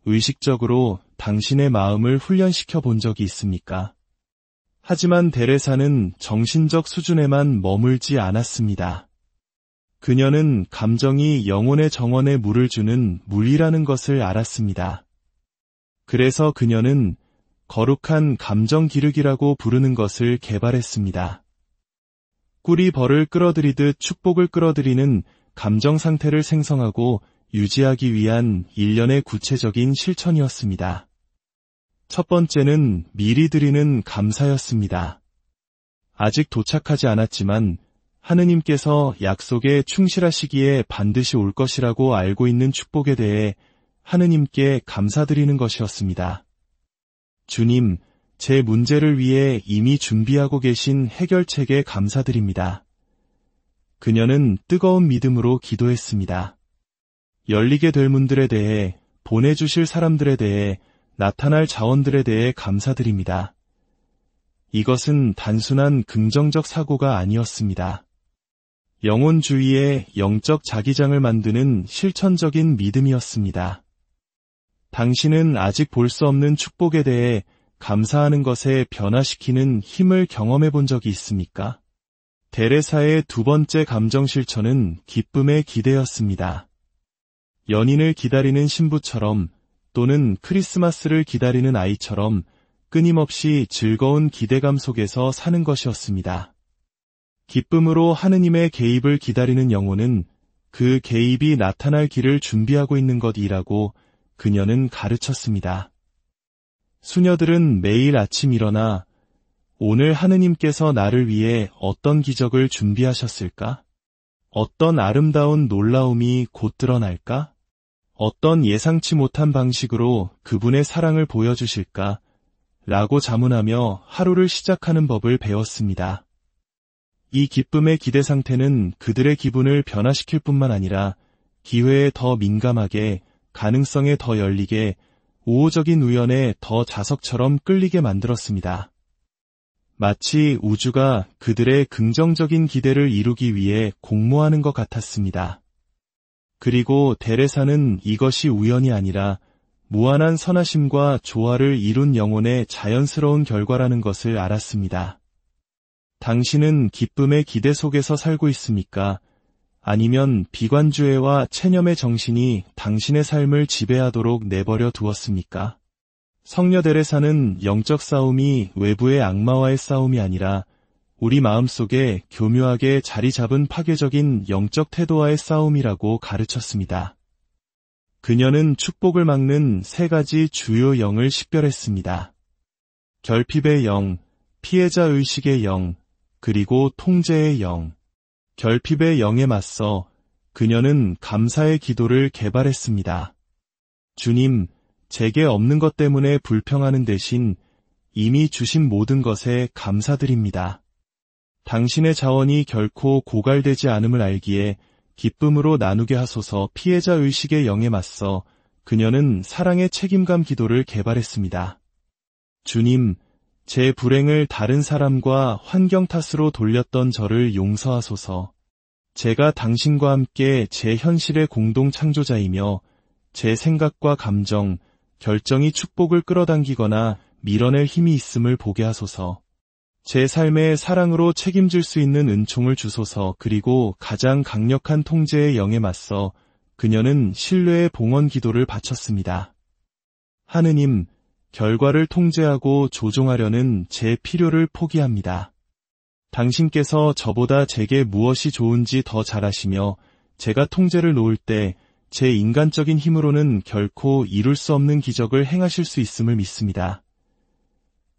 Speaker 1: 의식적으로 당신의 마음을 훈련시켜 본 적이 있습니까? 하지만 데레사는 정신적 수준에만 머물지 않았습니다. 그녀는 감정이 영혼의 정원에 물을 주는 물이라는 것을 알았습니다. 그래서 그녀는 거룩한 감정 기르기라고 부르는 것을 개발했습니다. 꿀이 벌을 끌어들이듯 축복을 끌어들이는 감정 상태를 생성하고 유지하기 위한 일련의 구체적인 실천이었습니다. 첫 번째는 미리 드리는 감사였습니다. 아직 도착하지 않았지만 하느님께서 약속에 충실하시기에 반드시 올 것이라고 알고 있는 축복에 대해 하느님께 감사드리는 것이었습니다. 주님, 제 문제를 위해 이미 준비하고 계신 해결책에 감사드립니다. 그녀는 뜨거운 믿음으로 기도했습니다. 열리게 될 문들에 대해, 보내주실 사람들에 대해, 나타날 자원들에 대해 감사드립니다. 이것은 단순한 긍정적 사고가 아니었습니다. 영혼 주위에 영적 자기장을 만드는 실천적인 믿음이었습니다. 당신은 아직 볼 수 없는 축복에 대해 감사하는 것에 변화시키는 힘을 경험해 본 적이 있습니까? 데레사의 두 번째 감정 실천은 기쁨의 기대였습니다. 연인을 기다리는 신부처럼 또는 크리스마스를 기다리는 아이처럼 끊임없이 즐거운 기대감 속에서 사는 것이었습니다. 기쁨으로 하느님의 개입을 기다리는 영혼은 그 개입이 나타날 길을 준비하고 있는 것이라고 그녀는 가르쳤습니다. 수녀들은 매일 아침 일어나 오늘 하느님께서 나를 위해 어떤 기적을 준비하셨을까? 어떤 아름다운 놀라움이 곧 드러날까? 어떤 예상치 못한 방식으로 그분의 사랑을 보여주실까? 라고 자문하며 하루를 시작하는 법을 배웠습니다. 이 기쁨의 기대 상태는 그들의 기분을 변화시킬 뿐만 아니라 기회에 더 민감하게, 가능성에 더 열리게, 우호적인 우연에 더 자석처럼 끌리게 만들었습니다. 마치 우주가 그들의 긍정적인 기대를 이루기 위해 공모하는 것 같았습니다. 그리고 데레사는 이것이 우연이 아니라 무한한 선하심과 조화를 이룬 영혼의 자연스러운 결과라는 것을 알았습니다. 당신은 기쁨의 기대 속에서 살고 있습니까? 아니면 비관주의와 체념의 정신이 당신의 삶을 지배하도록 내버려 두었습니까? 성녀 데레사는 영적 싸움이 외부의 악마와의 싸움이 아니라 우리 마음속에 교묘하게 자리 잡은 파괴적인 영적 태도와의 싸움이라고 가르쳤습니다. 그녀는 축복을 막는 세 가지 주요 영을 식별했습니다. 결핍의 영, 피해자 의식의 영, 그리고 통제의 영. 결핍의 영에 맞서 그녀는 감사의 기도를 개발했습니다. 주님, 제게 없는 것 때문에 불평하는 대신 이미 주신 모든 것에 감사드립니다. 당신의 자원이 결코 고갈되지 않음을 알기에 기쁨으로 나누게 하소서. 피해자 의식의 영에 맞서 그녀는 사랑의 책임감 기도를 개발했습니다. 주님, 제 불행을 다른 사람과 환경 탓으로 돌렸던 저를 용서하소서. 제가 당신과 함께 제 현실의 공동 창조자이며 제 생각과 감정, 결정이 축복을 끌어당기거나 밀어낼 힘이 있음을 보게 하소서. 제 삶에 사랑으로 책임질 수 있는 은총을 주소서. 그리고 가장 강력한 통제의 영에 맞서 그녀는 신뢰의 봉헌 기도를 바쳤습니다. 하느님, 결과를 통제하고 조종하려는 제 필요를 포기합니다. 당신께서 저보다 제게 무엇이 좋은지 더 잘 아시며 제가 통제를 놓을 때 제 인간적인 힘으로는 결코 이룰 수 없는 기적을 행하실 수 있음을 믿습니다.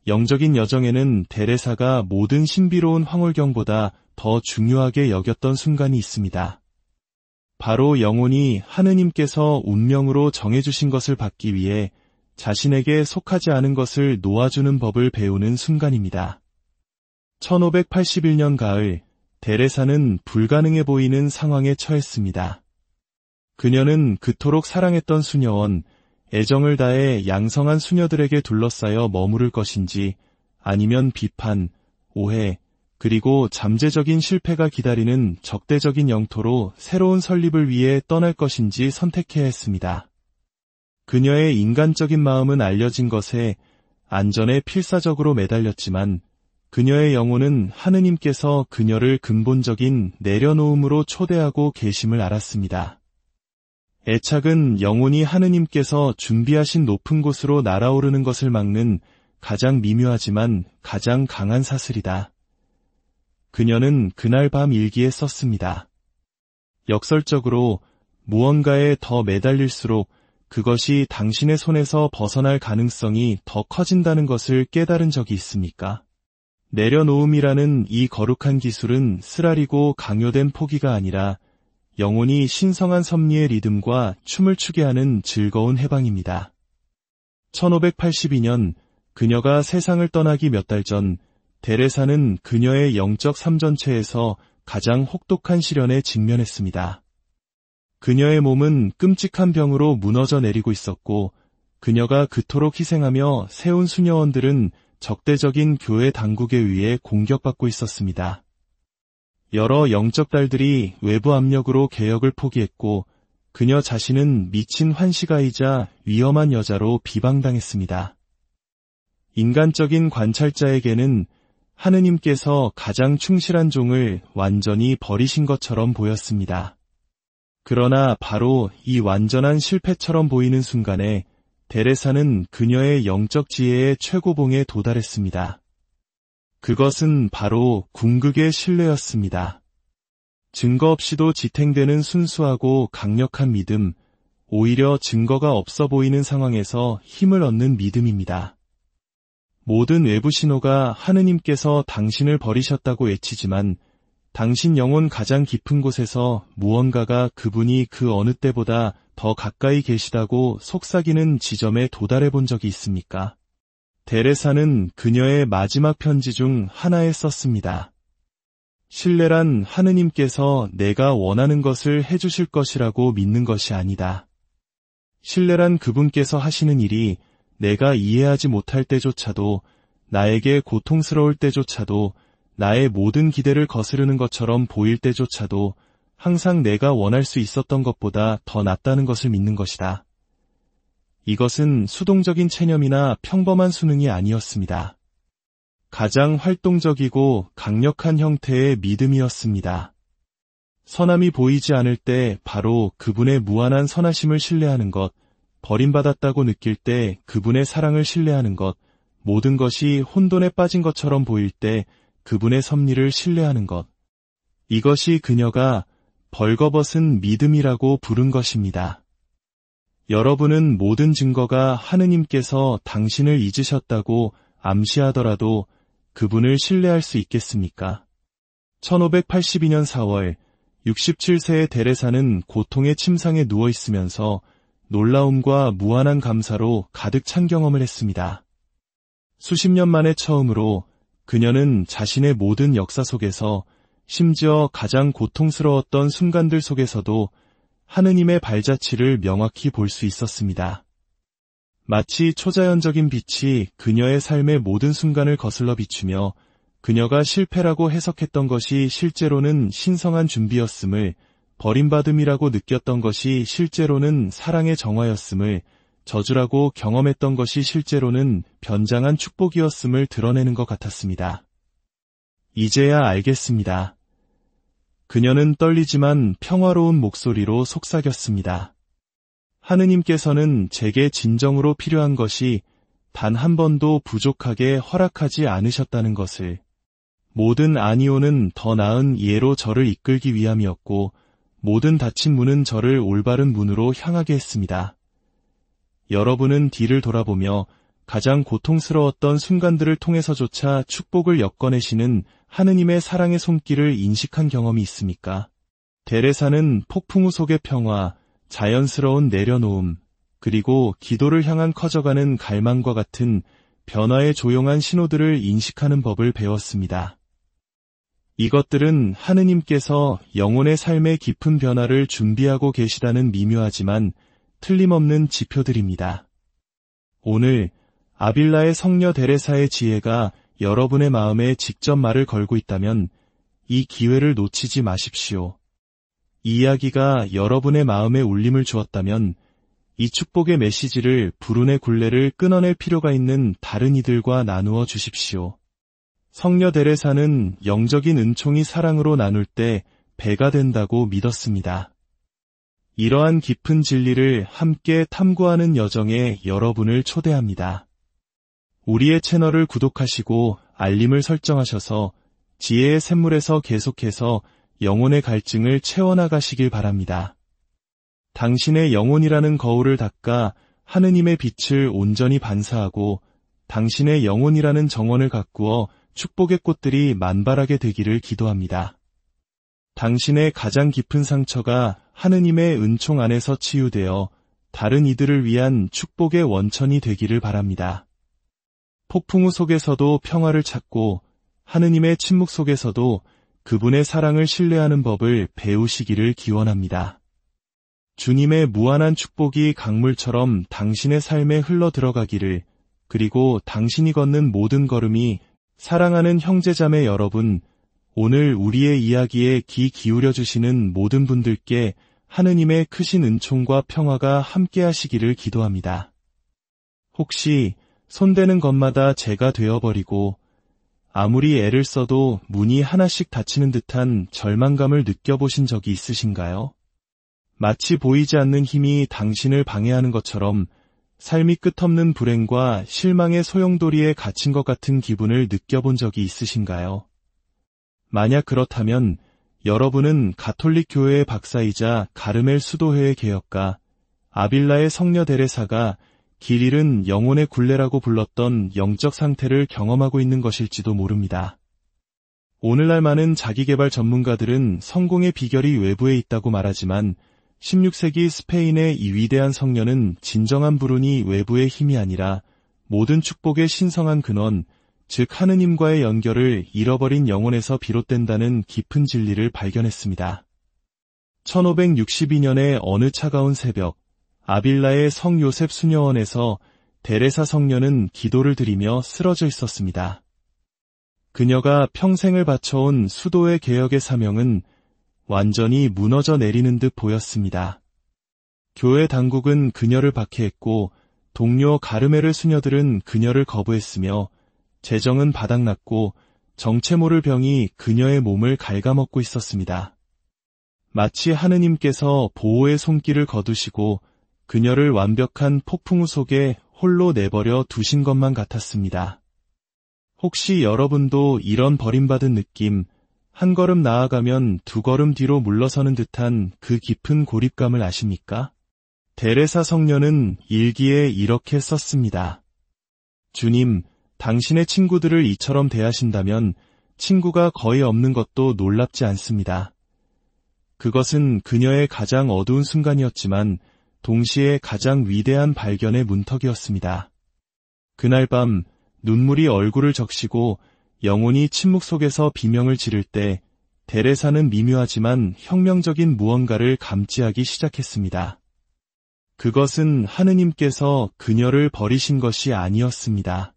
Speaker 1: 영적인 여정에는 데레사가 모든 신비로운 황홀경보다 더 중요하게 여겼던 순간이 있습니다. 바로 영혼이 하느님께서 운명으로 정해주신 것을 받기 위해 자신에게 속하지 않은 것을 놓아주는 법을 배우는 순간입니다. 1581년 가을, 데레사는 불가능해 보이는 상황에 처했습니다. 그녀는 그토록 사랑했던 수녀원, 애정을 다해 양성한 수녀들에게 둘러싸여 머무를 것인지 아니면 비판, 오해, 그리고 잠재적인 실패가 기다리는 적대적인 영토로 새로운 설립을 위해 떠날 것인지 선택해야 했습니다. 그녀의 인간적인 마음은 알려진 것에 안전에 필사적으로 매달렸지만 그녀의 영혼은 하느님께서 그녀를 근본적인 내려놓음으로 초대하고 계심을 알았습니다. 애착은 영혼이 하느님께서 준비하신 높은 곳으로 날아오르는 것을 막는 가장 미묘하지만 가장 강한 사슬이다. 그녀는 그날 밤 일기에 썼습니다. 역설적으로 무언가에 더 매달릴수록 그것이 당신의 손에서 벗어날 가능성이 더 커진다는 것을 깨달은 적이 있습니까? 내려놓음이라는 이 거룩한 기술은 쓰라리고 강요된 포기가 아니라 영혼이 신성한 섭리의 리듬과 춤을 추게 하는 즐거운 해방입니다. 1582년 그녀가 세상을 떠나기 몇 달 전 데레사는 그녀의 영적 삶전체에서 가장 혹독한 시련에 직면했습니다. 그녀의 몸은 끔찍한 병으로 무너져 내리고 있었고 그녀가 그토록 희생하며 세운 수녀원들은 적대적인 교회 당국에 의해 공격받고 있었습니다. 여러 영적 딸들이 외부 압력으로 개혁을 포기했고 그녀 자신은 미친 환시가이자 위험한 여자로 비방당했습니다. 인간적인 관찰자에게는 하느님께서 가장 충실한 종을 완전히 버리신 것처럼 보였습니다. 그러나 바로 이 완전한 실패처럼 보이는 순간에 데레사는 그녀의 영적 지혜의 최고봉에 도달했습니다. 그것은 바로 궁극의 신뢰였습니다. 증거 없이도 지탱되는 순수하고 강력한 믿음, 오히려 증거가 없어 보이는 상황에서 힘을 얻는 믿음입니다. 모든 외부 신호가 하느님께서 당신을 버리셨다고 외치지만 당신 영혼 가장 깊은 곳에서 무언가가 그분이 그 어느 때보다 더 가까이 계시다고 속삭이는 지점에 도달해 본 적이 있습니까? 데레사는 그녀의 마지막 편지 중 하나에 썼습니다. 신뢰란 하느님께서 내가 원하는 것을 해주실 것이라고 믿는 것이 아니다. 신뢰란 그분께서 하시는 일이 내가 이해하지 못할 때조차도 나에게 고통스러울 때조차도 나의 모든 기대를 거스르는 것처럼 보일 때조차도 항상 내가 원할 수 있었던 것보다 더 낫다는 것을 믿는 것이다. 이것은 수동적인 체념이나 평범한 수능이 아니었습니다. 가장 활동적이고 강력한 형태의 믿음이었습니다. 선함이 보이지 않을 때 바로 그분의 무한한 선하심을 신뢰하는 것, 버림받았다고 느낄 때 그분의 사랑을 신뢰하는 것, 모든 것이 혼돈에 빠진 것처럼 보일 때 그분의 섭리를 신뢰하는 것. 이것이 그녀가 벌거벗은 믿음이라고 부른 것입니다. 여러분은 모든 증거가 하느님께서 당신을 잊으셨다고 암시하더라도 그분을 신뢰할 수 있겠습니까? 1582년 4월 67세의 데레사는 고통의 침상에 누워 있으면서 놀라움과 무한한 감사로 가득 찬 경험을 했습니다. 수십 년 만에 처음으로 그녀는 자신의 모든 역사 속에서 심지어 가장 고통스러웠던 순간들 속에서도 하느님의 발자취를 명확히 볼 수 있었습니다. 마치 초자연적인 빛이 그녀의 삶의 모든 순간을 거슬러 비추며 그녀가 실패라고 해석했던 것이 실제로는 신성한 준비였음을, 버림받음이라고 느꼈던 것이 실제로는 사랑의 정화였음을, 저주라고 경험했던 것이 실제로는 변장한 축복이었음을 드러내는 것 같았습니다. 이제야 알겠습니다. 그녀는 떨리지만 평화로운 목소리로 속삭였습니다. 하느님께서는 제게 진정으로 필요한 것이 단 한 번도 부족하게 허락하지 않으셨다는 것을. 모든 아니오는 더 나은 이해로 저를 이끌기 위함이었고 모든 닫힌 문은 저를 올바른 문으로 향하게 했습니다. 여러분은 뒤를 돌아보며 가장 고통스러웠던 순간들을 통해서조차 축복을 엮어내시는 하느님의 사랑의 손길을 인식한 경험이 있습니까? 데레사는 폭풍우 속의 평화, 자연스러운 내려놓음, 그리고 기도를 향한 커져가는 갈망과 같은 변화의 조용한 신호들을 인식하는 법을 배웠습니다. 이것들은 하느님께서 영혼의 삶의 깊은 변화를 준비하고 계시다는 미묘하지만 틀림없는 지표들입니다. 오늘 아빌라의 성녀 데레사의 지혜가 여러분의 마음에 직접 말을 걸고 있다면 이 기회를 놓치지 마십시오. 이 이야기가 여러분의 마음에 울림을 주었다면 이 축복의 메시지를 불운의 굴레를 끊어낼 필요가 있는 다른 이들과 나누어 주십시오. 성녀 데레사는 영적인 은총이 사랑으로 나눌 때 배가 된다고 믿었습니다. 이러한 깊은 진리를 함께 탐구하는 여정에 여러분을 초대합니다. 우리의 채널을 구독하시고 알림을 설정하셔서 지혜의 샘물에서 계속해서 영혼의 갈증을 채워나가시길 바랍니다. 당신의 영혼이라는 거울을 닦아 하느님의 빛을 온전히 반사하고 당신의 영혼이라는 정원을 가꾸어 축복의 꽃들이 만발하게 되기를 기도합니다. 당신의 가장 깊은 상처가 하느님의 은총 안에서 치유되어 다른 이들을 위한 축복의 원천이 되기를 바랍니다. 폭풍우 속에서도 평화를 찾고 하느님의 침묵 속에서도 그분의 사랑을 신뢰하는 법을 배우시기를 기원합니다. 주님의 무한한 축복이 강물처럼 당신의 삶에 흘러 들어가기를, 그리고 당신이 걷는 모든 걸음이 사랑하는 형제자매 여러분, 오늘 우리의 이야기에 귀 기울여 주시는 모든 분들께 하느님의 크신 은총과 평화가 함께 하시기를 기도합니다. 혹시 손대는 것마다 재가 되어버리고 아무리 애를 써도 문이 하나씩 닫히는 듯한 절망감을 느껴보신 적이 있으신가요? 마치 보이지 않는 힘이 당신을 방해하는 것처럼 삶이 끝없는 불행과 실망의 소용돌이에 갇힌 것 같은 기분을 느껴본 적이 있으신가요? 만약 그렇다면 여러분은 가톨릭 교회의 박사이자 가르멜 수도회의 개혁가 아빌라의 성녀 데레사가 길 잃은 영혼의 굴레라고 불렀던 영적 상태를 경험하고 있는 것일지도 모릅니다. 오늘날 많은 자기개발 전문가들은 성공의 비결이 외부에 있다고 말하지만 16세기 스페인의 이 위대한 성녀는 진정한 불운이 외부의 힘이 아니라 모든 축복의 신성한 근원, 즉 하느님과의 연결을 잃어버린 영혼에서 비롯된다는 깊은 진리를 발견했습니다. 1562년의 어느 차가운 새벽, 아빌라의 성 요셉 수녀원에서 데레사 성녀는 기도를 드리며 쓰러져 있었습니다. 그녀가 평생을 바쳐온 수도의 개혁의 사명은 완전히 무너져 내리는 듯 보였습니다. 교회 당국은 그녀를 박해했고 동료 가르메르 수녀들은 그녀를 거부했으며 재정은 바닥났고 정체 모를 병이 그녀의 몸을 갉아먹고 있었습니다. 마치 하느님께서 보호의 손길을 거두시고 그녀를 완벽한 폭풍우 속에 홀로 내버려 두신 것만 같았습니다. 혹시 여러분도 이런 버림받은 느낌, 한 걸음 나아가면 두 걸음 뒤로 물러서는 듯한 그 깊은 고립감을 아십니까? 데레사 성녀는 일기에 이렇게 썼습니다. 주님, 당신의 친구들을 이처럼 대하신다면 친구가 거의 없는 것도 놀랍지 않습니다. 그것은 그녀의 가장 어두운 순간이었지만 동시에 가장 위대한 발견의 문턱이었습니다. 그날 밤 눈물이 얼굴을 적시고 영혼이 침묵 속에서 비명을 지를 때 데레사는 미묘하지만 혁명적인 무언가를 감지하기 시작했습니다. 그것은 하느님께서 그녀를 버리신 것이 아니었습니다.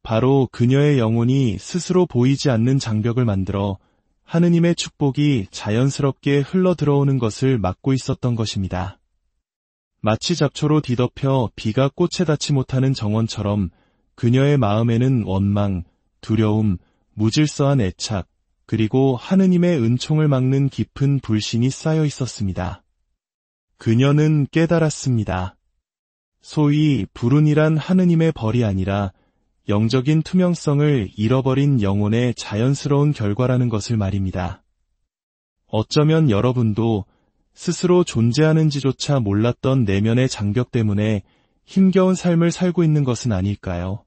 Speaker 1: 바로 그녀의 영혼이 스스로 보이지 않는 장벽을 만들어 하느님의 축복이 자연스럽게 흘러 들어오는 것을 막고 있었던 것입니다. 마치 잡초로 뒤덮여 비가 꽃에 닿지 못하는 정원처럼 그녀의 마음에는 원망, 두려움, 무질서한 애착, 그리고 하느님의 은총을 막는 깊은 불신이 쌓여 있었습니다. 그녀는 깨달았습니다. 소위 불운이란 하느님의 벌이 아니라 영적인 투명성을 잃어버린 영혼의 자연스러운 결과라는 것을 말입니다. 어쩌면 여러분도 스스로 존재하는지조차 몰랐던 내면의 장벽 때문에 힘겨운 삶을 살고 있는 것은 아닐까요?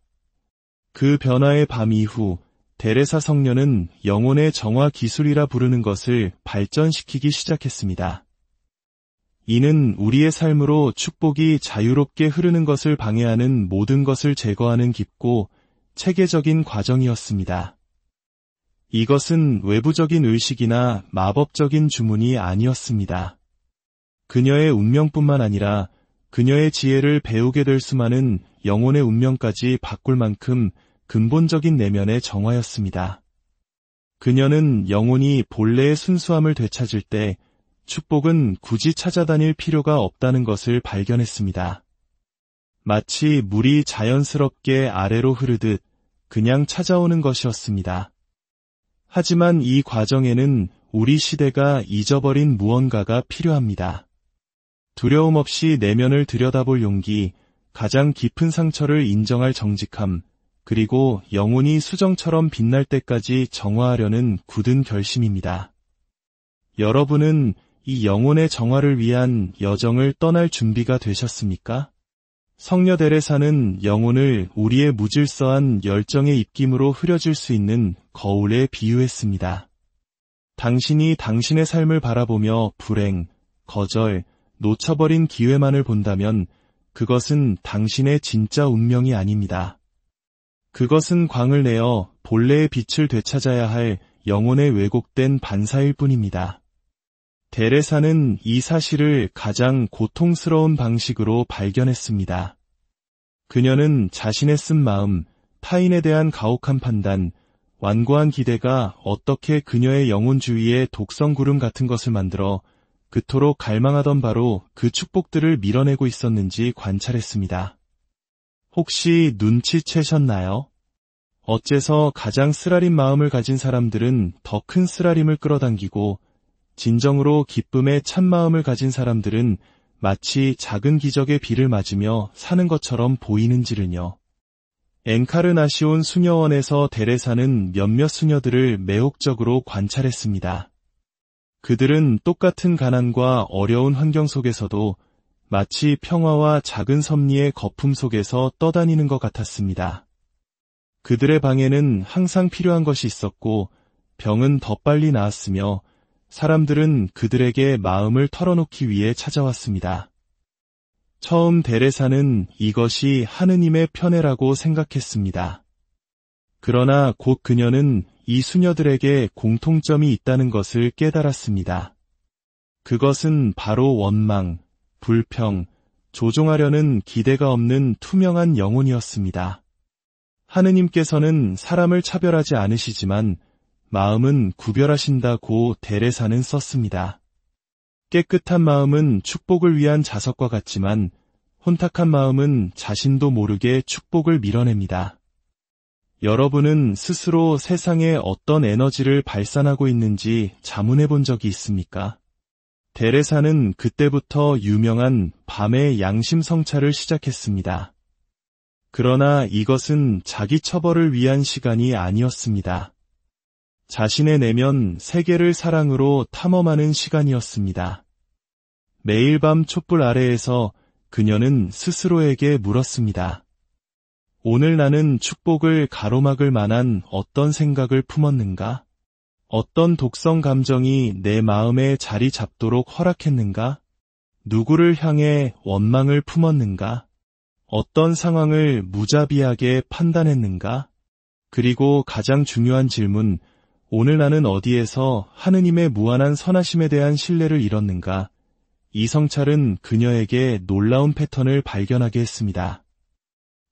Speaker 1: 그 변화의 밤 이후 데레사 성녀는 영혼의 정화 기술이라 부르는 것을 발전시키기 시작했습니다. 이는 우리의 삶으로 축복이 자유롭게 흐르는 것을 방해하는 모든 것을 제거하는 깊고 체계적인 과정이었습니다. 이것은 외부적인 의식이나 마법적인 주문이 아니었습니다. 그녀의 운명뿐만 아니라 그녀의 지혜를 배우게 될 수많은 영혼의 운명까지 바꿀 만큼 근본적인 내면의 정화였습니다. 그녀는 영혼이 본래의 순수함을 되찾을 때 축복은 굳이 찾아다닐 필요가 없다는 것을 발견했습니다. 마치 물이 자연스럽게 아래로 흐르듯 그냥 찾아오는 것이었습니다. 하지만 이 과정에는 우리 시대가 잊어버린 무언가가 필요합니다. 두려움 없이 내면을 들여다볼 용기, 가장 깊은 상처를 인정할 정직함, 그리고 영혼이 수정처럼 빛날 때까지 정화하려는 굳은 결심입니다. 여러분은 이 영혼의 정화를 위한 여정을 떠날 준비가 되셨습니까? 성녀 데레사는 영혼을 우리의 무질서한 열정의 입김으로 흐려질 수 있는 거울에 비유했습니다. 당신이 당신의 삶을 바라보며 불행, 거절, 놓쳐버린 기회만을 본다면 그것은 당신의 진짜 운명이 아닙니다. 그것은 광을 내어 본래의 빛을 되찾아야 할 영혼의 왜곡된 반사일 뿐입니다. 데레사는 이 사실을 가장 고통스러운 방식으로 발견했습니다. 그녀는 자신의 쓴 마음, 타인에 대한 가혹한 판단, 완고한 기대가 어떻게 그녀의 영혼 주위의 독성구름 같은 것을 만들어 그토록 갈망하던 바로 그 축복들을 밀어내고 있었는지 관찰했습니다. 혹시 눈치채셨나요? 어째서 가장 쓰라린 마음을 가진 사람들은 더 큰 쓰라림을 끌어당기고 진정으로 기쁨의 참마음을 가진 사람들은 마치 작은 기적의 비를 맞으며 사는 것처럼 보이는지를요. 엔카르나시온 수녀원에서 데레사는 몇몇 수녀들을 매혹적으로 관찰했습니다. 그들은 똑같은 가난과 어려운 환경 속에서도 마치 평화와 작은 섭리의 거품 속에서 떠다니는 것 같았습니다. 그들의 방에는 항상 필요한 것이 있었고 병은 더 빨리 나았으며 사람들은 그들에게 마음을 털어놓기 위해 찾아왔습니다. 처음 데레사는 이것이 하느님의 편애라고 생각했습니다. 그러나 곧 그녀는 이 수녀들에게 공통점이 있다는 것을 깨달았습니다. 그것은 바로 원망, 불평, 조종하려는 기대가 없는 투명한 영혼이었습니다. 하느님께서는 사람을 차별하지 않으시지만 마음은 구별하신다고 데레사는 썼습니다. 깨끗한 마음은 축복을 위한 자석과 같지만 혼탁한 마음은 자신도 모르게 축복을 밀어냅니다. 여러분은 스스로 세상에 어떤 에너지를 발산하고 있는지 자문해 본 적이 있습니까? 데레사는 그때부터 유명한 밤의 양심 성찰을 시작했습니다. 그러나 이것은 자기 처벌을 위한 시간이 아니었습니다. 자신의 내면 세계를 사랑으로 탐험하는 시간이었습니다. 매일 밤 촛불 아래에서 그녀는 스스로에게 물었습니다. 오늘 나는 축복을 가로막을 만한 어떤 생각을 품었는가? 어떤 독성 감정이 내 마음에 자리 잡도록 허락했는가? 누구를 향해 원망을 품었는가? 어떤 상황을 무자비하게 판단했는가? 그리고 가장 중요한 질문, 오늘 나는 어디에서 하느님의 무한한 선하심에 대한 신뢰를 잃었는가? 이 성찰은 그녀에게 놀라운 패턴을 발견하게 했습니다.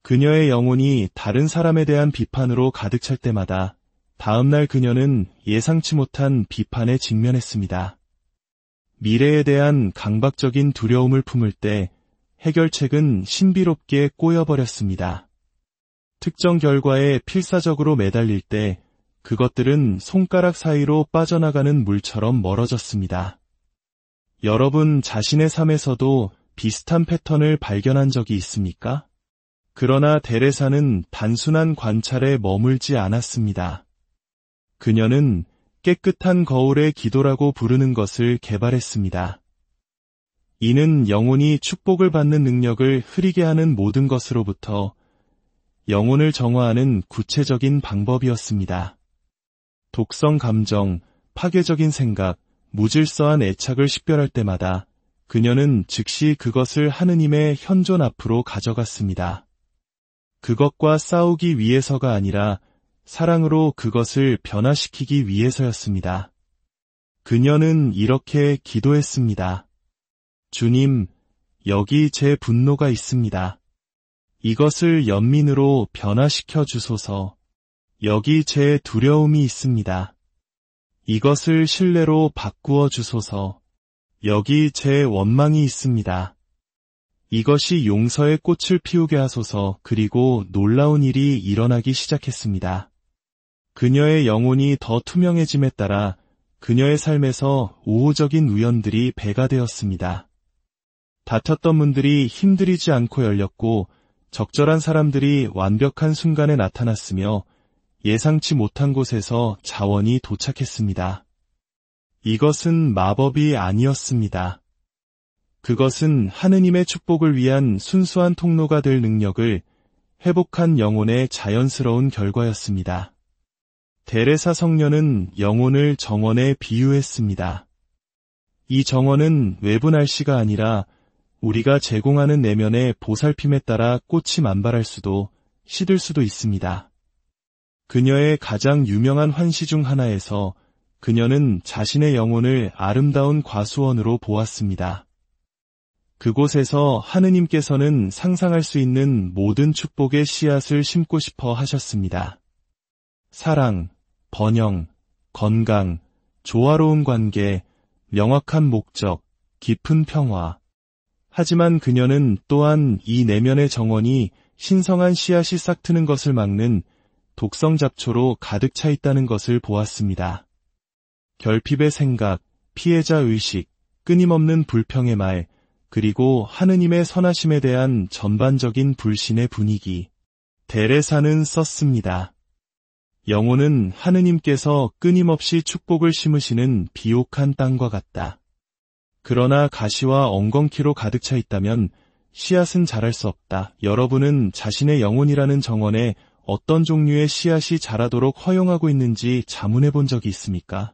Speaker 1: 그녀의 영혼이 다른 사람에 대한 비판으로 가득 찰 때마다 다음날 그녀는 예상치 못한 비판에 직면했습니다. 미래에 대한 강박적인 두려움을 품을 때 해결책은 신비롭게 꼬여버렸습니다. 특정 결과에 필사적으로 매달릴 때 그것들은 손가락 사이로 빠져나가는 물처럼 멀어졌습니다. 여러분 자신의 삶에서도 비슷한 패턴을 발견한 적이 있습니까? 그러나 데레사는 단순한 관찰에 머물지 않았습니다. 그녀는 깨끗한 거울의 기도라고 부르는 것을 개발했습니다. 이는 영혼이 축복을 받는 능력을 흐리게 하는 모든 것으로부터 영혼을 정화하는 구체적인 방법이었습니다. 독성 감정, 파괴적인 생각, 무질서한 애착을 식별할 때마다 그녀는 즉시 그것을 하느님의 현존 앞으로 가져갔습니다. 그것과 싸우기 위해서가 아니라 사랑으로 그것을 변화시키기 위해서였습니다. 그녀는 이렇게 기도했습니다. 주님, 여기 제 분노가 있습니다. 이것을 연민으로 변화시켜 주소서. 여기 제 두려움이 있습니다. 이것을 신뢰로 바꾸어 주소서. 여기 제 원망이 있습니다. 이것이 용서의 꽃을 피우게 하소서. 그리고 놀라운 일이 일어나기 시작했습니다. 그녀의 영혼이 더 투명해짐에 따라 그녀의 삶에서 우호적인 우연들이 배가 되었습니다. 다퉜던 문들이 힘들이지 않고 열렸고 적절한 사람들이 완벽한 순간에 나타났으며 예상치 못한 곳에서 자원이 도착했습니다. 이것은 마법이 아니었습니다. 그것은 하느님의 축복을 위한 순수한 통로가 될 능력을 회복한 영혼의 자연스러운 결과였습니다. 데레사 성녀는 영혼을 정원에 비유했습니다. 이 정원은 외부 날씨가 아니라 우리가 제공하는 내면의 보살핌에 따라 꽃이 만발할 수도 시들 수도 있습니다. 그녀의 가장 유명한 환시 중 하나에서 그녀는 자신의 영혼을 아름다운 과수원으로 보았습니다. 그곳에서 하느님께서는 상상할 수 있는 모든 축복의 씨앗을 심고 싶어 하셨습니다. 사랑, 번영, 건강, 조화로운 관계, 명확한 목적, 깊은 평화. 하지만 그녀는 또한 이 내면의 정원이 신성한 씨앗이 싹트는 것을 막는 독성 잡초로 가득 차 있다는 것을 보았습니다. 결핍의 생각, 피해자 의식, 끊임없는 불평의 말, 그리고 하느님의 선하심에 대한 전반적인 불신의 분위기. 데레사는 썼습니다. 영혼은 하느님께서 끊임없이 축복을 심으시는 비옥한 땅과 같다. 그러나 가시와 엉겅퀴로 가득 차 있다면 씨앗은 자랄 수 없다. 여러분은 자신의 영혼이라는 정원에 어떤 종류의 씨앗이 자라도록 허용하고 있는지 자문해 본 적이 있습니까?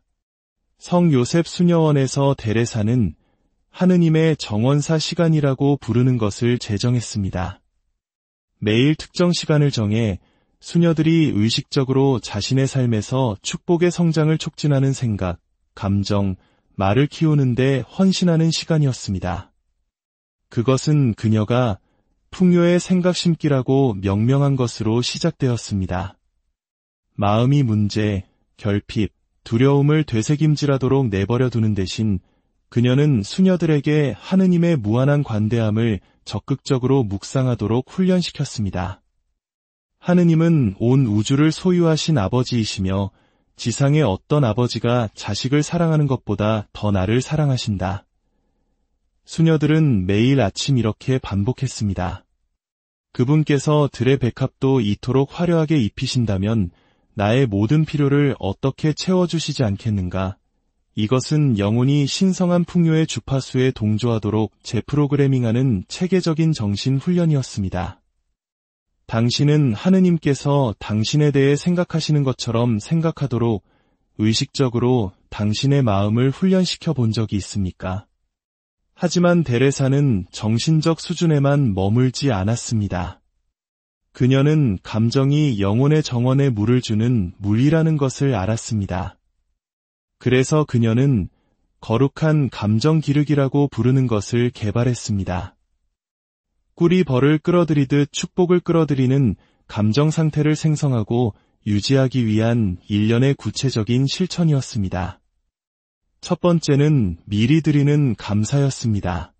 Speaker 1: 성 요셉 수녀원에서 데레사는 하느님의 정원사 시간이라고 부르는 것을 제정했습니다. 매일 특정 시간을 정해 수녀들이 의식적으로 자신의 삶에서 축복의 성장을 촉진하는 생각, 감정, 말을 키우는데 헌신하는 시간이었습니다. 그것은 그녀가 풍요의 생각 심기라고 명명한 것으로 시작되었습니다. 마음이 문제, 결핍, 두려움을 되새김질하도록 내버려 두는 대신 그녀는 수녀들에게 하느님의 무한한 관대함을 적극적으로 묵상하도록 훈련시켰습니다. 하느님은 온 우주를 소유하신 아버지이시며 지상의 어떤 아버지가 자식을 사랑하는 것보다 더 나를 사랑하신다. 수녀들은 매일 아침 이렇게 반복했습니다. 그분께서 들의 백합도 이토록 화려하게 입히신다면 나의 모든 필요를 어떻게 채워주시지 않겠는가? 이것은 영혼이 신성한 풍요의 주파수에 동조하도록 재프로그래밍하는 체계적인 정신 훈련이었습니다. 당신은 하느님께서 당신에 대해 생각하시는 것처럼 생각하도록 의식적으로 당신의 마음을 훈련시켜 본 적이 있습니까? 하지만 데레사는 정신적 수준에만 머물지 않았습니다. 그녀는 감정이 영혼의 정원에 물을 주는 물이라는 것을 알았습니다. 그래서 그녀는 거룩한 감정 기르기라고 부르는 것을 개발했습니다. 꿀이 벌을 끌어들이듯 축복을 끌어들이는 감정 상태를 생성하고 유지하기 위한 일련의 구체적인 실천이었습니다. 첫 번째는 미리 드리는 감사였습니다.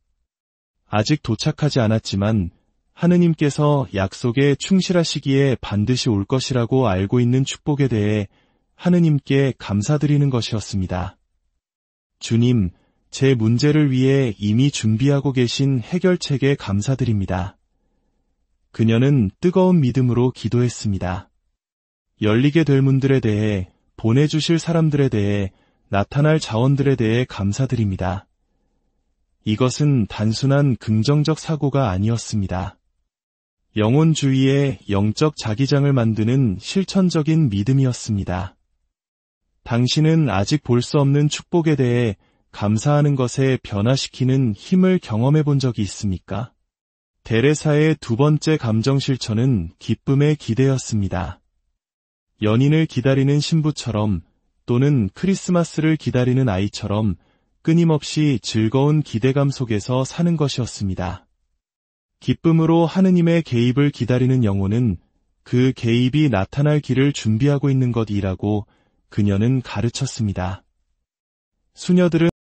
Speaker 1: 아직 도착하지 않았지만 하느님께서 약속에 충실하시기에 반드시 올 것이라고 알고 있는 축복에 대해 하느님께 감사드리는 것이었습니다. 주님, 제 문제를 위해 이미 준비하고 계신 해결책에 감사드립니다. 그녀는 뜨거운 믿음으로 기도했습니다. 열리게 될 문들에 대해, 보내주실 사람들에 대해, 나타날 자원들에 대해 감사드립니다. 이것은 단순한 긍정적 사고가 아니었습니다. 영혼주의의 영적 자기장을 만드는 실천적인 믿음이었습니다. 당신은 아직 볼 수 없는 축복에 대해 감사하는 것에 변화시키는 힘을 경험해 본 적이 있습니까? 데레사의 두 번째 감정 실천은 기쁨의 기대였습니다. 연인을 기다리는 신부처럼 또는 크리스마스를 기다리는 아이처럼 끊임없이 즐거운 기대감 속에서 사는 것이었습니다. 기쁨으로 하느님의 개입을 기다리는 영혼은 그 개입이 나타날 길을 준비하고 있는 것이라고 그녀는 가르쳤습니다. 수녀들은